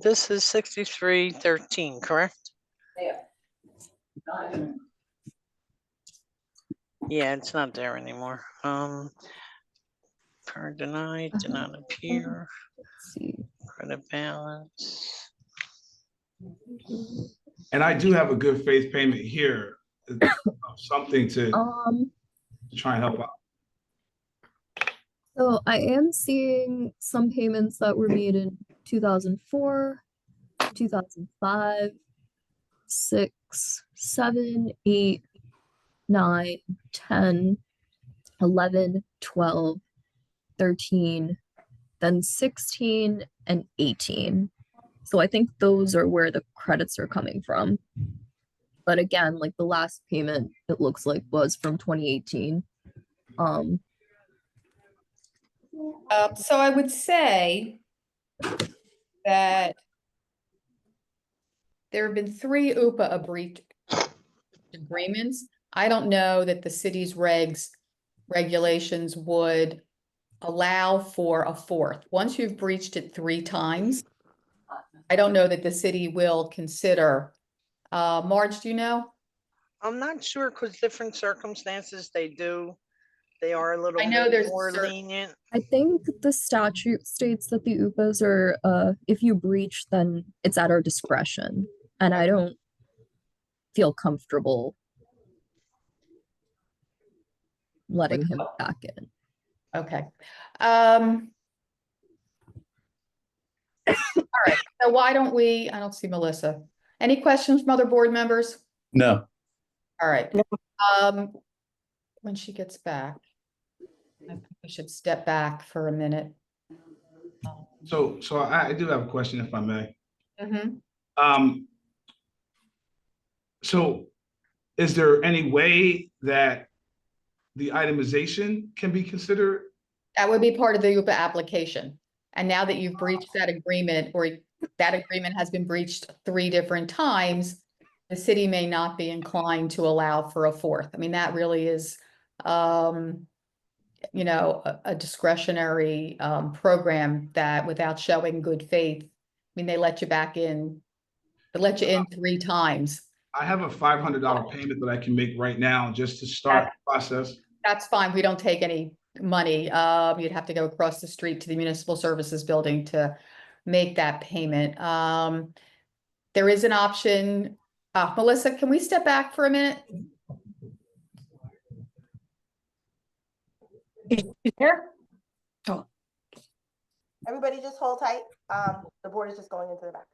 This is 6313, correct? Yeah, it's not there anymore. Card denied, did not appear. Let's see. Credit balance. And I do have a good faith payment here, something to try and help out. So I am seeing some payments that were made in 2004, 2005, 6, 7, 8, 9, 10, 11, 12, 13, then 16 and 18. So I think those are where the credits are coming from. But again, like the last payment, it looks like was from 2018. So I would say that there have been 3 UPA agreements. I don't know that the city's regulations would allow for a 4th. Once you've breached it 3 times, I don't know that the city will consider. Marge, do you know? I'm not sure because different circumstances they do They are a little I know bit there's more certain- lenient. I think the statute states that the UPAs are, if you breach, then it's at our discretion. And I don't feel comfortable letting him back in. Okay. All right, so why don't we, I don't see Melissa. Any questions from other board members? No. All right. When she gets back, I think we should step back for a minute. So I do have a question, if I may. Mhm. So is there any way that the itemization can be considered? That would be part of the UPA application. And now that you've breached that agreement, or that agreement has been breached 3 different times, the city may not be inclined to allow for a 4th. I mean, that really is, you know, a discretionary program that, without showing good faith, I mean, they let you back in, they let you in 3 times. I have a $500 payment that I can make right now just to start the process. That's fine. We don't take any money. You'd have to go across the street to the municipal services building to make that payment. There is an option. Melissa, can we step back for a minute? Here? Everybody just hold tight. The board is just going into the back.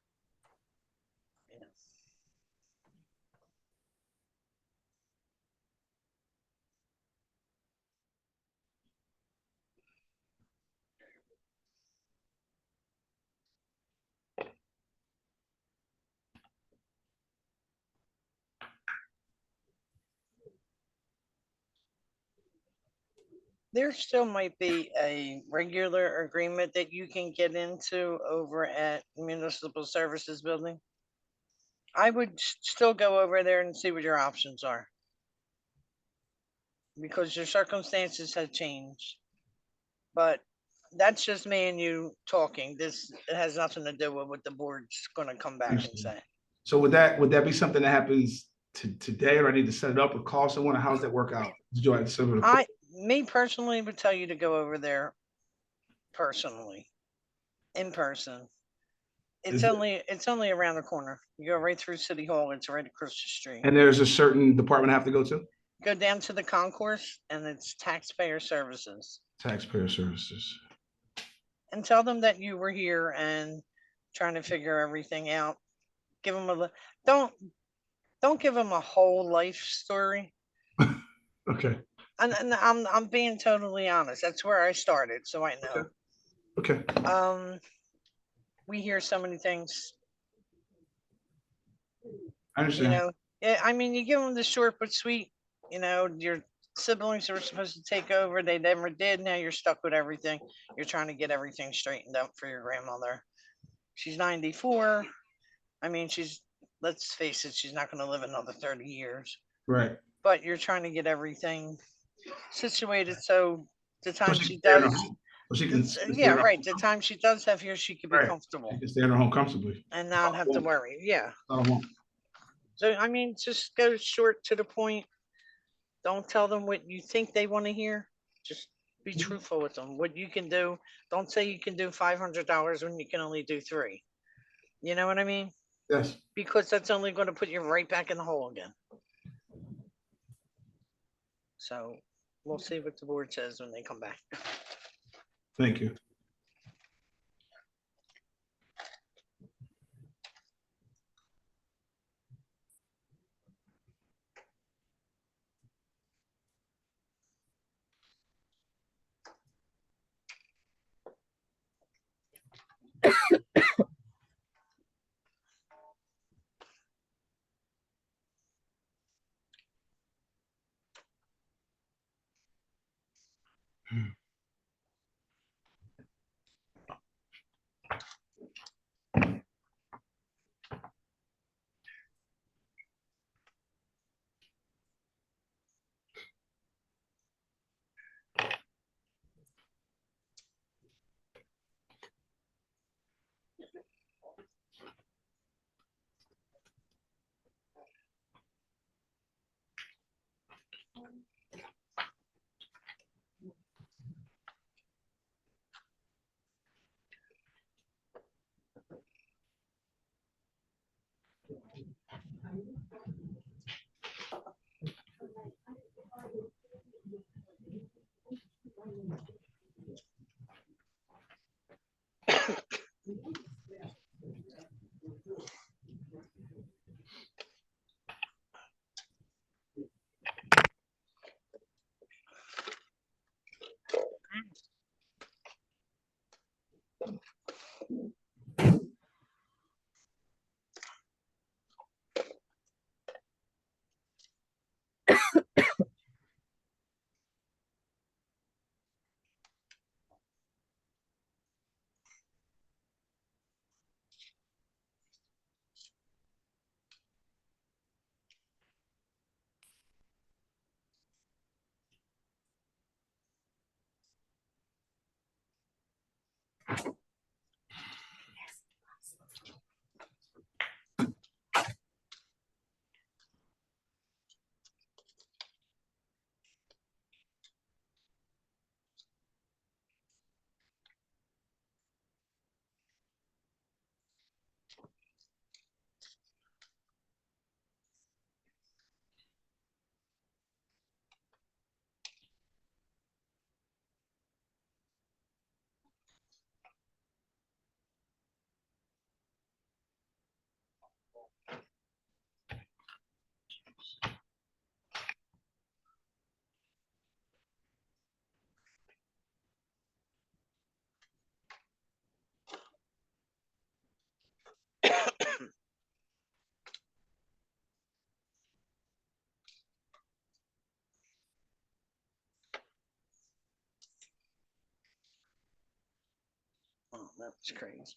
There still might be a regular agreement that you can get into over at Municipal Services Building. I would still go over there and see what your options are. Because your circumstances have changed. But that's just me and you talking. This, it has nothing to do with what the board's gonna come back and say. So would that be something that happens today, or I need to set it up or call someone? Or how does that work out? Do I send it a- Me personally would tell you to go over there personally, in person. It's only around the corner. You go right through City Hall. It's right across the street. And there's a certain department I have to go to? Go down to the concourse and it's taxpayer services. Taxpayer services. And tell them that you were here and trying to figure everything out. Give them don't give them a whole life story. Okay. And I'm being totally honest. That's where I started, so I know. Okay. We hear so many things. I understand. You know, yeah, I mean, you give them the short but sweet. You know, your siblings were supposed to take over. They never did. Now you're stuck with everything. You're trying to get everything straightened out for your grandmother. She's 94. I mean, let's face it, she's not going to live another 30 years. Right. But you're trying to get everything situated so the time So she can stay in her does. home. Well, she can Yeah, right. The time she does have here, she could be Right. comfortable She can stay in her home comfortably. and not have to worry. Yeah. I don't want. So, I mean, just go short to the point. Don't tell them what you think they want to hear. Just be truthful with them. What you can do. Don't say you can do $500 when you can only do 3. You know what I mean? Yes. Because that's only going to put you right back in the hole again. So we'll see what the board says when they come back. Thank you. Oh, that was crazy.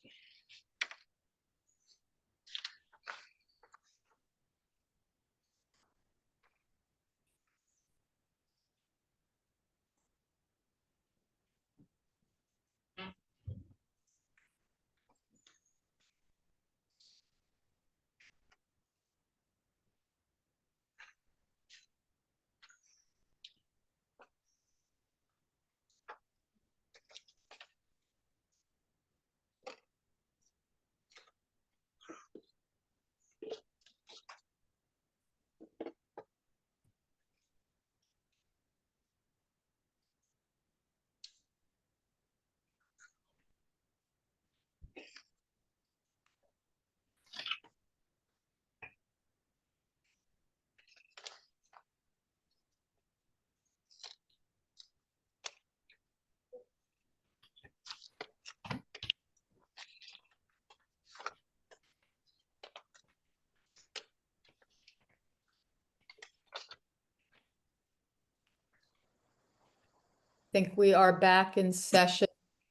Think we are back in session.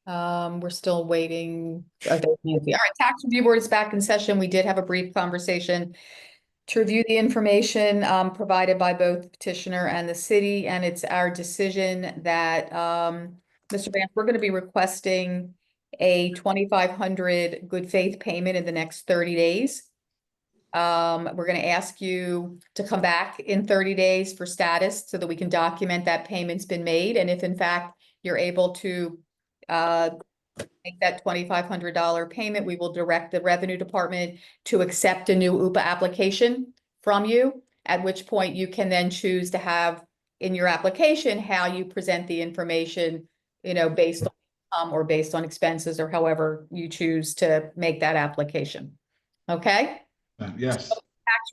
We're still waiting. Oh, there's Nancy. All right, Tax Review Board is back in session. We did have a brief conversation to review the information provided by both petitioner and the city, and it's our decision that Mr. Vance, we're going to be requesting a 2,500 good faith payment in the next 30 days. We're going to ask you to come back in 30 days for status so that we can document that payment's been made. And if in fact you're able to make that $2,500 payment, we will direct the Revenue Department to accept a new UPA application from you, at which point you can then choose to have in your application how you present the information, you know, based on or based on expenses or however you choose to make that application. Okay? Yes, Tax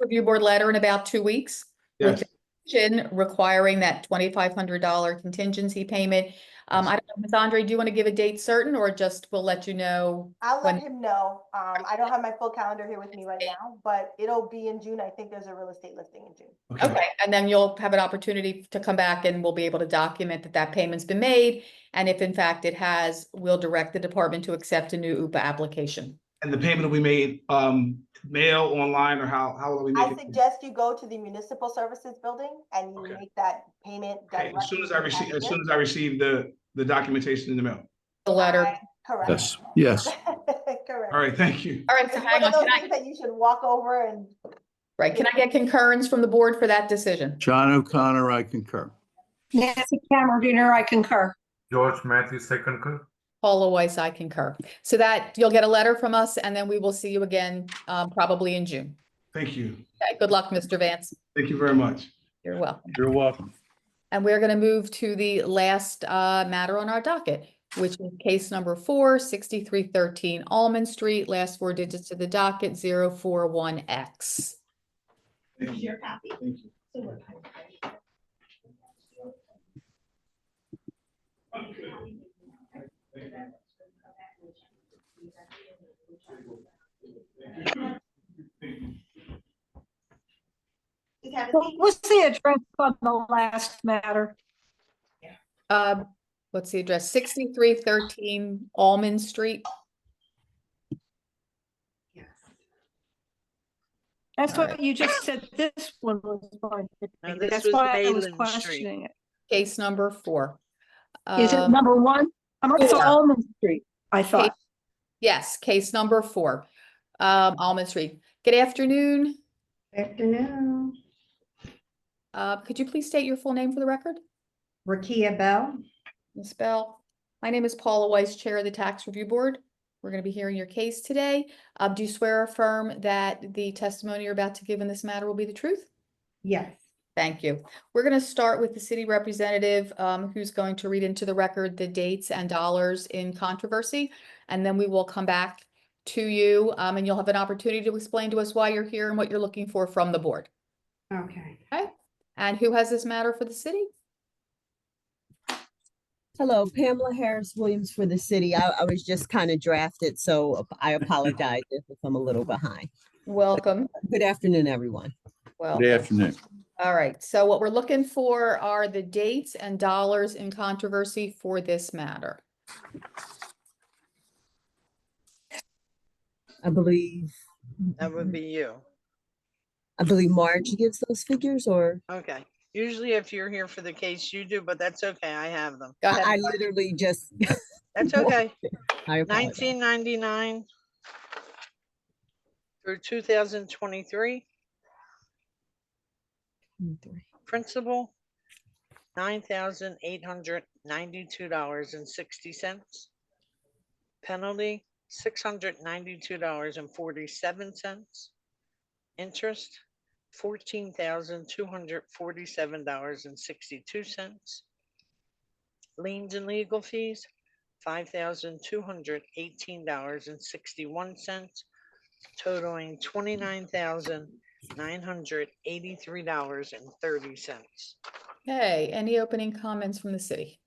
Review Board letter in about 2 weeks. yes. With the requiring that $2,500 contingency payment. I don't know, Ms. Andre, do you want to give a date certain or just we'll let you know? I'll when- let him know. I don't have my full calendar here with me right now, but it'll be in June. I think there's a real estate listing in June. Okay, and then you'll have an opportunity to come back and we'll be able to document that that payment's been made. And if in fact it has, we'll direct the department to accept a new UPA application. And the payment will be made, mail, online, or how will we I make it? suggest you go to the Municipal Services Building and you Okay. make that payment. Okay, as soon as I receive, directly as soon as I receive the documentation in the mail. The letter. Correct. Yes, yes. Correct. All right, thank you. All right, so It's hang one of on, those can I, things that you should walk over and. right, can I get concurrence from the board for that decision? John O'Connor, I concur. Nancy Cameron, I concur. George Matthews, second concur. Paula Weiss, I concur. So that you'll get a letter from us and then we will see you again, probably in June. Thank you. Okay, good luck, Mr. Vance. Thank you very much. You're welcome. You're welcome. And we're going to move to the last matter on our docket, which is case number 4, 6313 Almond Street, last 4 digits of the docket, 041X. Thank you. Thank you. What was the address on the last matter? What's the address? 6313 Almond Street. That's what you just said this one was going to No, be. this That's was why I was Mayland Street. questioning it. Case number 4. Is it number 1? I'm on four. Almond Street, I thought. Yes, case number 4, Almond Street. Good afternoon. Afternoon, Could you please state your full name for the record? Rakia Bell. Ms. Bell. My name is Paula Weiss, Chair of the Tax Review Board. We're going to be hearing your case today. Do you swear or affirm that the testimony you're about to give in this matter will be the truth? Yes. Thank you. We're going to start with the city representative who's going to read into the record the dates and dollars in controversy, and then we will come back to you, and you'll have an opportunity to explain to us why you're here and what you're looking for from the board. Okay. Okay? And who has this matter for the city? Hello, Pamela Harris Williams for the city. I was just kind of drafted, so I apologize if I'm a little behind. Welcome. Good afternoon, everyone. Well, Good afternoon. all right. So what we're looking for are the dates and dollars in controversy for this matter. I believe That would be you. Marge gives those figures, or Okay. Usually if you're here for the case, you do, but that's okay. I have them. Go ahead. I literally just. That's okay. I apologize. 1999 through 2023. Principal, $9,892.60. Penalty, $692.47. Interest, $14,247.62. Liens and legal fees, $5,218.61, totaling $29,983.30. Okay, any opening comments from the city?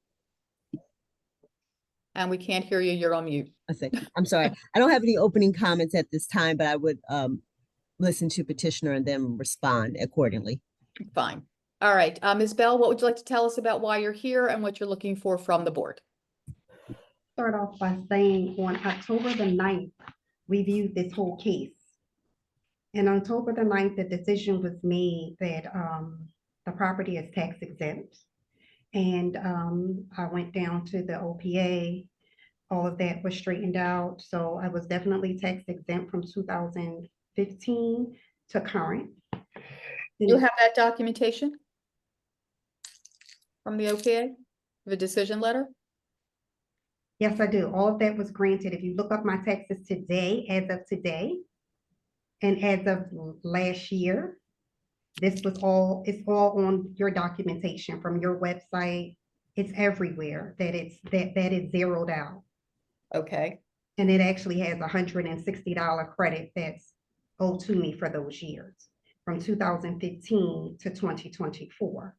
And we can't hear you, you're on mute. I'm sorry. I don't have any opening comments at this time, but I would listen to petitioner and then respond accordingly. Fine. All right, Ms. Bell, what would you like to tell us about why you're here and what you're looking for from the board? Start off by saying on October the 9th, we viewed this whole case. And on October the 9th, the decision was made that the property is tax exempt. And I went down to the OPA, all of that was straightened out. So I was definitely tax exempt from 2015 to current. You have that documentation from the OPA, the decision letter? Yes, I do. All of that was granted. If you look up my taxes today, as of today, and as of last year, this was all, it's all on your documentation from your website. It's everywhere that that is zeroed out. Okay. And it actually has $160 credit that's owed to me for those years, from 2015 to 2024.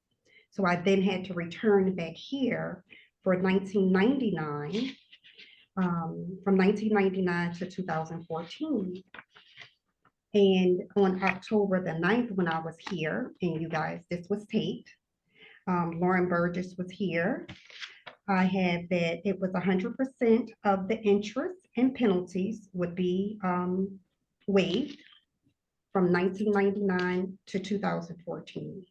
So I then had to return back here for 1999, from 1999 to 2014. And on October the 9th, when I was here, and you guys, this was taped, Lauren Burgess was here. I had that it was 100% of the interest and penalties would be waived from 1999 to 2014.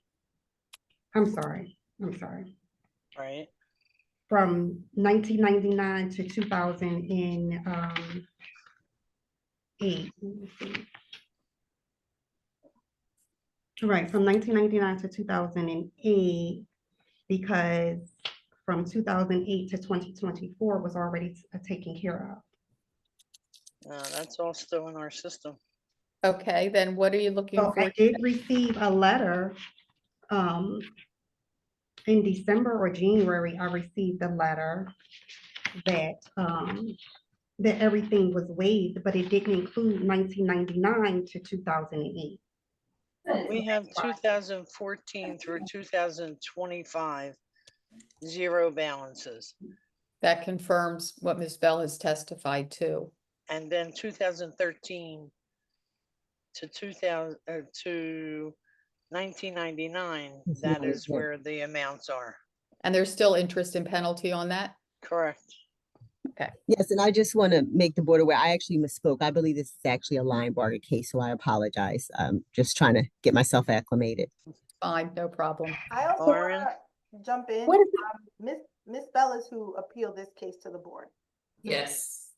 I'm sorry. Right. From 1999 to 2008. Right, from 1999 to 2008, because from 2008 to 2024 was already taken care of. That's all still in our system. Okay, then what are you looking So for? I did receive a letter in December or January. I received a letter that that everything was waived, but it didn't include 1999 to 2008. We have 2014 through 2025, zero balances. That confirms what Ms. Bell has testified to. And then 2013 to 1999, that is where the amounts are. And there's still interest and penalty on that? Correct. Okay. Yes, and I just want to make the board aware, I actually misspoke. I believe this is actually a Linebarger case, so I apologize. Just trying to get myself acclimated. Fine, no problem. I also Lauren? want to jump in. What is Miss Bell is who appealed this case to the board. Yes.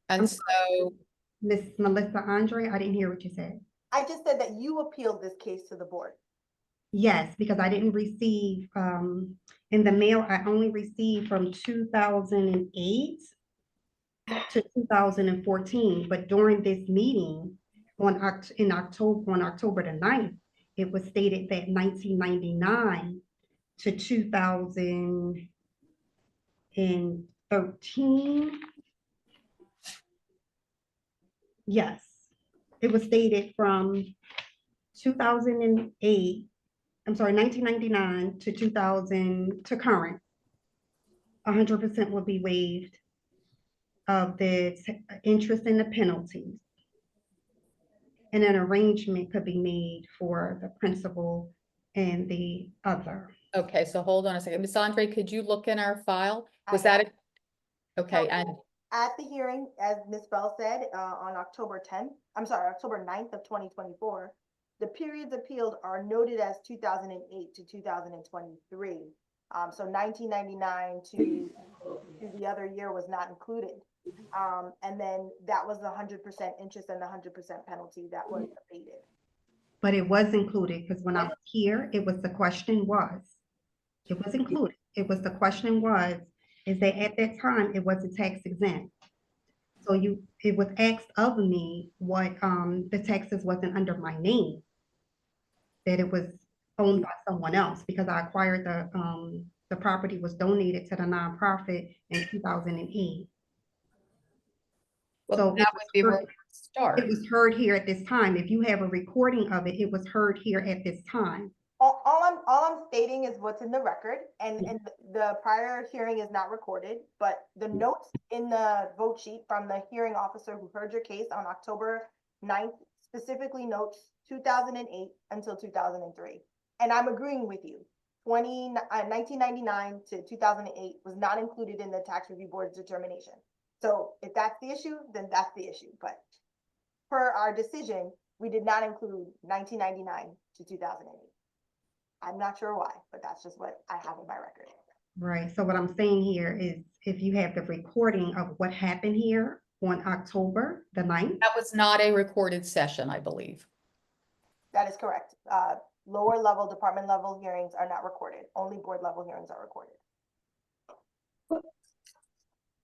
And so, Miss Melissa Andre, I didn't hear what you said. I just said that you appealed this case to the board. Yes, because I didn't receive, in the mail, I only received from 2008 to 2014, but during this meeting on October the 9th, it was stated that 1999 to 2013 Yes, it was stated from 2008, I'm sorry, 1999 to 2000 to current. 100% will be waived of the interest and the penalties. And an arrangement could be made for the principal and the other. Okay, so hold on a second. Ms. Andre, could you look in our file? I Was have. that it? Okay, So, and At the hearing, as Ms. Bell said, on October 10th, I'm sorry, October 9th of 2024, the periods appealed are noted as 2008 to 2023. So 1999 to the other year was not included. And then that was the 100% interest and the 100% penalty that was abated. But it was included, because when I was here, it was, the question was, it was included. It was, the question was, is that at that time, it wasn't tax exempt. So it was asked of me what, the taxes wasn't under my name, that it was owned by someone else, because I acquired the property was donated to the nonprofit in 2008. well, So that would be where we start. it was heard here at this time. If you have a recording of it, it was heard here at this time. All I'm stating is what's in the record, and the prior hearing is not recorded, but the notes in the vote sheet from the hearing officer who heard your case on October 9th specifically notes 2008 until 2003. And I'm agreeing with you. 1999 to 2008 was not included in the tax review board's determination. So if that's the issue, then that's the issue. But per our decision, we did not include 1999 to 2008. I'm not sure why, but that's just what I have in my record. Right. So what I'm saying here is, if you have the recording of what happened here on October the 9th. That was not a recorded session, I believe. That is correct. Lower level, department level hearings are not recorded. Only board level hearings are recorded.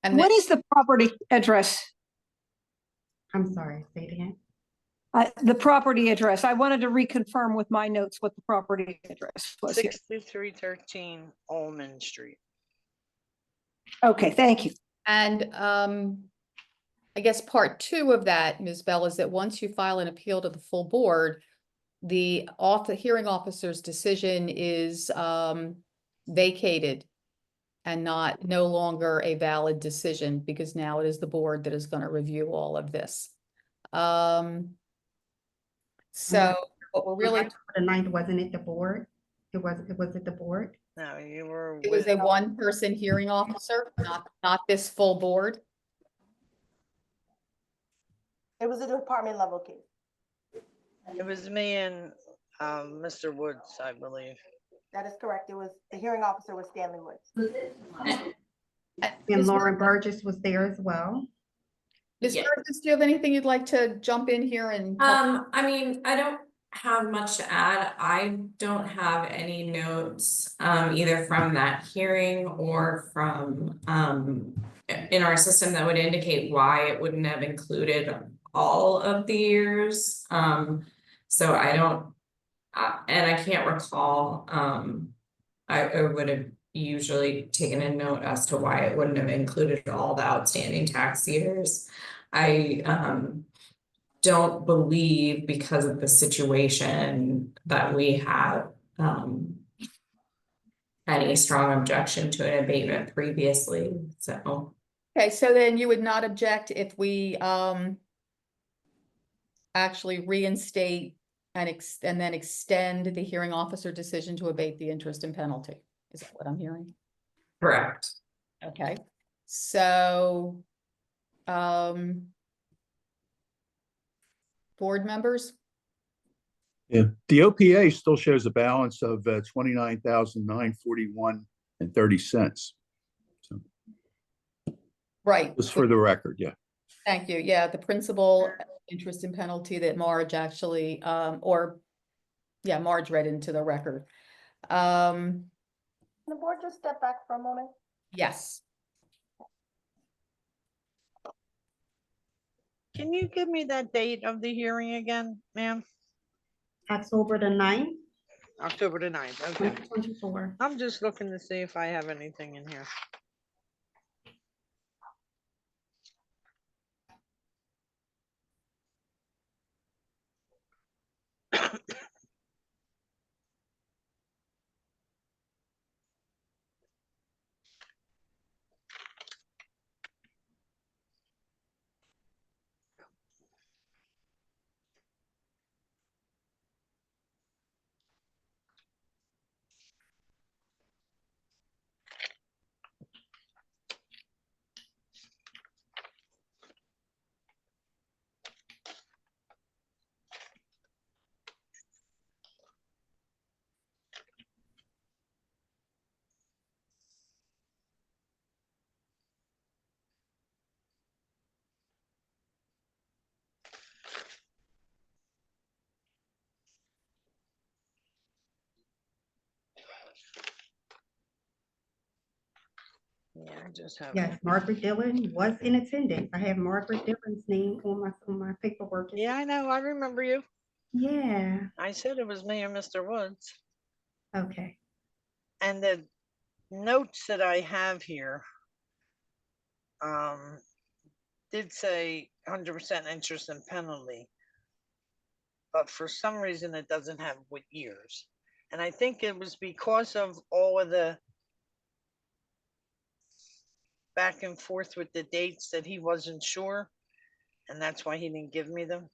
And What is the property address? I'm sorry, say it again. The property address. I wanted to reconfirm with my notes what the property address was here. 6313 Ullman Street. Okay, thank you. And I guess part two of that, Ms. Bell, is that once you file an appeal to the full board, the hearing officer's decision is vacated and no longer a valid decision, because now it is the board that is going to review all of this. So what we're really, The 9th, wasn't it the board? It was it the board? No, you were. it was a one-person hearing officer, not this full board. It was a department level case. It was me and Mr. Woods, I believe. That is correct. It was, the hearing officer was Stanley Woods. And Lauren Burgess was there as well. Ms. Burgess, do you have anything you'd like to jump in here and? I mean, I don't have much to add. I don't have any notes, either from that hearing or from, in our system that would indicate why it wouldn't have included all of the years. So I don't, and I can't recall, I would have usually taken a note as to why it wouldn't have included all the outstanding tax years. I don't believe, because of the situation that we have, any strong objection to an abatement previously, so. Okay, so then you would not object if we actually reinstate and then extend the hearing officer decision to abate the interest and penalty? Is that what I'm hearing? Correct. Okay, so board members? Yeah, the OPA still shows a balance of 29,941.30. So Right. just for the record, yeah. Thank you. Yeah, the principal interest and penalty that Marge actually, Marge read into the record. Can the board just step back for a moment? Yes. Can you give me that date of the hearing again, ma'am? October the 9th. October the 9th, okay. 2024. I'm just looking to see if I have anything in here. Yeah, I just have. Yes, Margaret Dillon was in attendance. I have Margaret Dillon's name on my paperwork. Yeah, I know. I remember you. Yeah, I said it was me and Mr. Woods. okay. And the notes that I have here did say 100% interest and penalty, but for some reason it doesn't have what years. And I think it was because of all of the back and forth with the dates that he wasn't sure, and that's why he didn't give me them.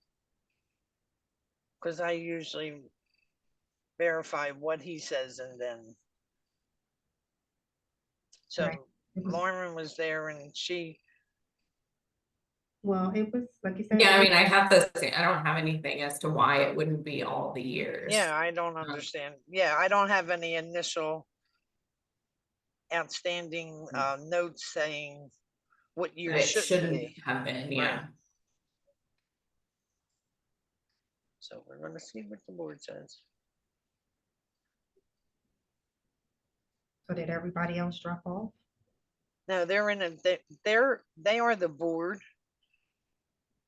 Because I usually verify what he says and then. So Right. Lauren was there and she. Well, it was, like you said. Yeah, I mean, I have this, I don't have anything as to why it wouldn't be all the years. Yeah, I don't understand. Yeah, I don't have any initial outstanding notes saying what year It should shouldn't be. have been, yeah. So we're gonna see what the board says. So did everybody else drop off? No, they're in a, they are the board.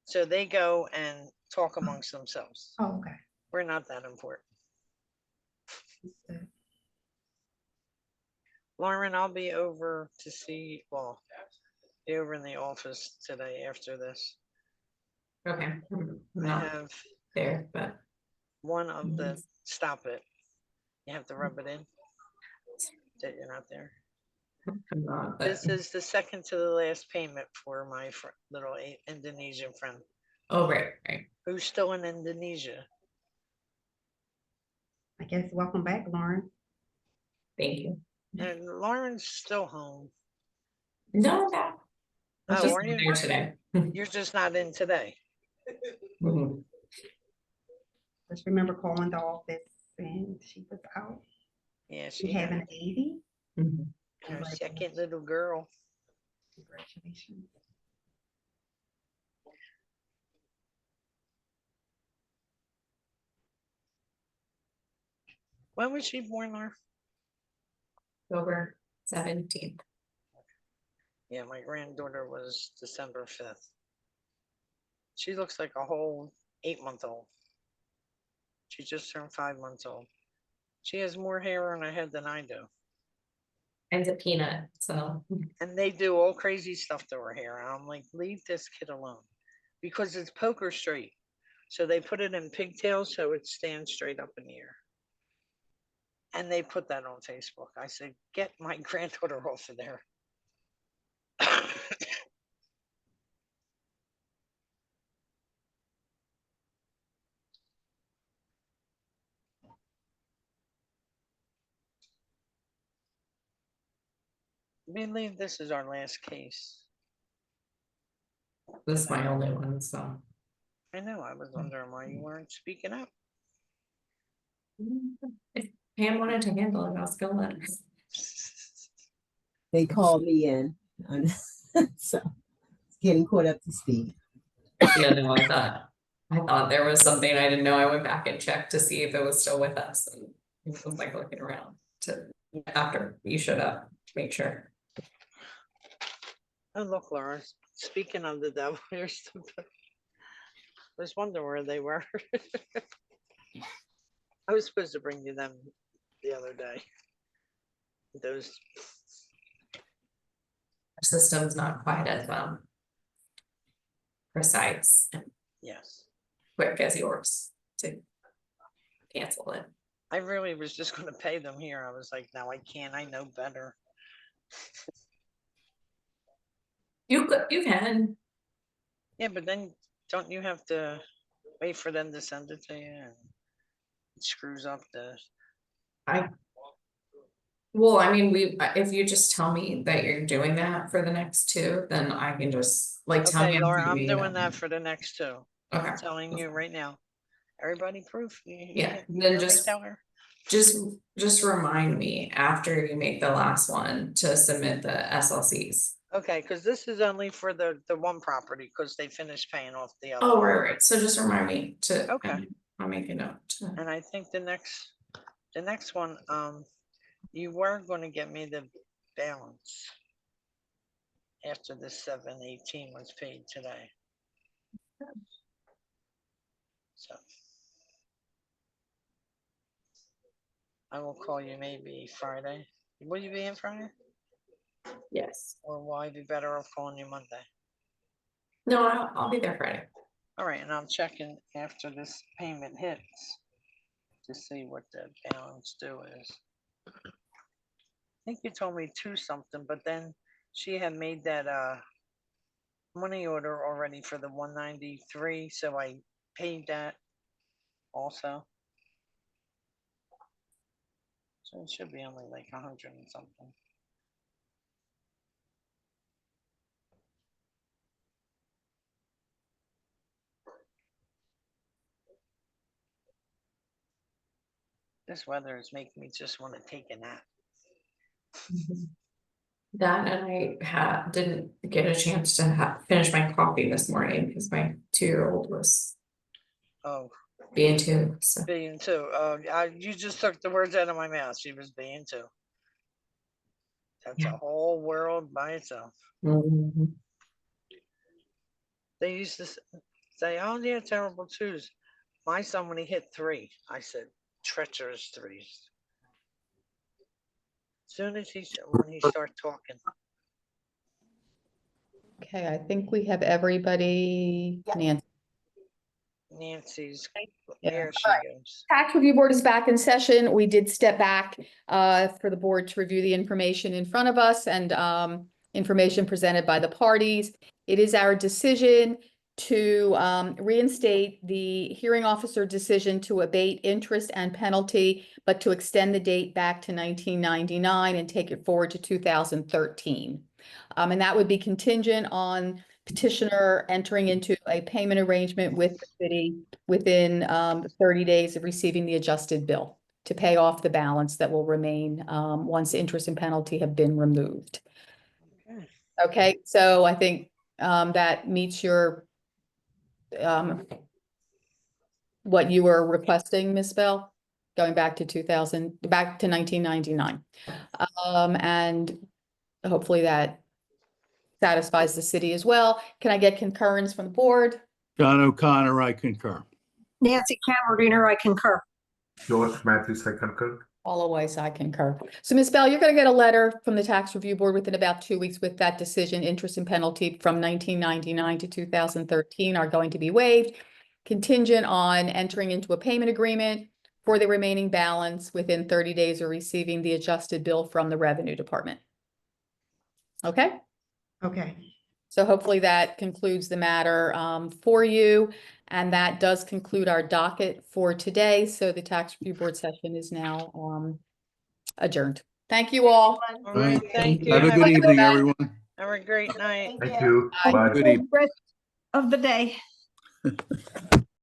So they go and talk amongst themselves. Oh, okay. We're not that important. Lauren, I'll be over to see, well, be over in the office today after this. Okay. I Not have there, but one of the, stop it. You have to rub it in. That you're not there. I'm not, but This is the second to the last payment for my little Indonesian friend. oh, right. Who's still in Indonesia. I guess welcome back, Lauren. Thank you. And Lauren's still home. No, no. I was Oh, just are you? there today. You're just not in today. Mhm. Just remember calling the office and she was out. Yeah, She she having had a baby. Mhm. her second little girl. Congratulations. When was she born, Laura? October 17th. Yeah, my granddaughter was December 5th. She looks like a whole 8-month-old. She just turned 5 months old. She has more hair on her head than I do. And a peanut, so. And they do all crazy stuff to her hair. And I'm like, leave this kid alone. Because it's poker straight. So they put it in pigtails so it stands straight up in the air. And they put that on Facebook. I said, get my granddaughter off of there. I believe this is our last case. This is my only one, so. I know, I was wondering why you weren't speaking up. If Pam wanted to handle it, I'll still let her. They called me in, so getting caught up to speed. Yeah, no, I thought there was something I didn't know. I went back and checked to see if it was still with us, and it was like looking around to after you showed up, make sure. Oh, look, Laura, speaking of the devil, here's the, I was wondering where they were. I was supposed to bring you them the other day. Those. Our system's not quite as precise and Yes. quick as yours to cancel it. I really was just going to pay them here. I was like, no, I can't. I know better. You can. Yeah, but then don't you have to wait for them to send it to you? And it screws up the. Well, I mean, if you just tell me that you're doing that for the next two, then I can just like tell Okay, me. Laura, I'm doing that for the next two. Okay. I'm telling you right now. Everybody proof. Yeah, then just tell her. Just remind me after you make the last one to submit the SLCs. Okay, because this is only for the one property because they finished paying off the other. Oh, right. So just remind me to. Okay. I'll make a note. And I think the next one, You were gonna get me the balance after the 7/18 was paid today. So I will call you maybe Friday. Will you be in Friday? Yes. Or will I be better off calling you Monday? No, I'll be there Friday. All right, and I'm checking after this payment hits to see what the balance due is. I think you told me 2 something, but then she had made that money order already for the 193, so I paid that also. So it should be only like 100 and something. This weather is making me just want to take a nap. That and I didn't get a chance to finish my coffee this morning because my 2-year-old was Oh, being too. So being too. You just took the words out of my mouth. She was being too. That's a whole world by itself. Mhm. They used to say, "Oh, yeah, terrible twos." My son, when he hit 3, I said, "Treacherous 3s." Soon as when he started talking. Okay, I think we have everybody. Nancy. Nancy's, Yeah. there she goes. Tax Review Board is back in session. We did step back for the board to review the information in front of us and information presented by the parties. It is our decision to reinstate the hearing officer decision to abate interest and penalty, but to extend the date back to 1999 and take it forward to 2013. And that would be contingent on petitioner entering into a payment arrangement with the city within 30 days of receiving the adjusted bill to pay off the balance that will remain once interest and penalty have been removed. Okay, so I think that meets your what you were requesting, Ms. Bell, going back to 1999. And hopefully that satisfies the city as well. Can I get concurrence from the board? John O'Connor, I concur. Nancy Camerdiner, I concur. George Matthews, I concur. Always, I concur. So Ms. Bell, you're going to get a letter from the Tax Review Board within about 2 weeks with that decision. Interest and penalty from 1999 to 2013 are going to be waived, contingent on entering into a payment agreement for the remaining balance within 30 days of receiving the adjusted bill from the Revenue Department. Okay? Okay. So hopefully that concludes the matter for you. And that does conclude our docket for today. So the Tax Review Board session is now adjourned. Thank you all. All right, thank you. Have a good evening, everyone. Have a great night. Thank you. Bye. Bye. Good evening. Rest of the day.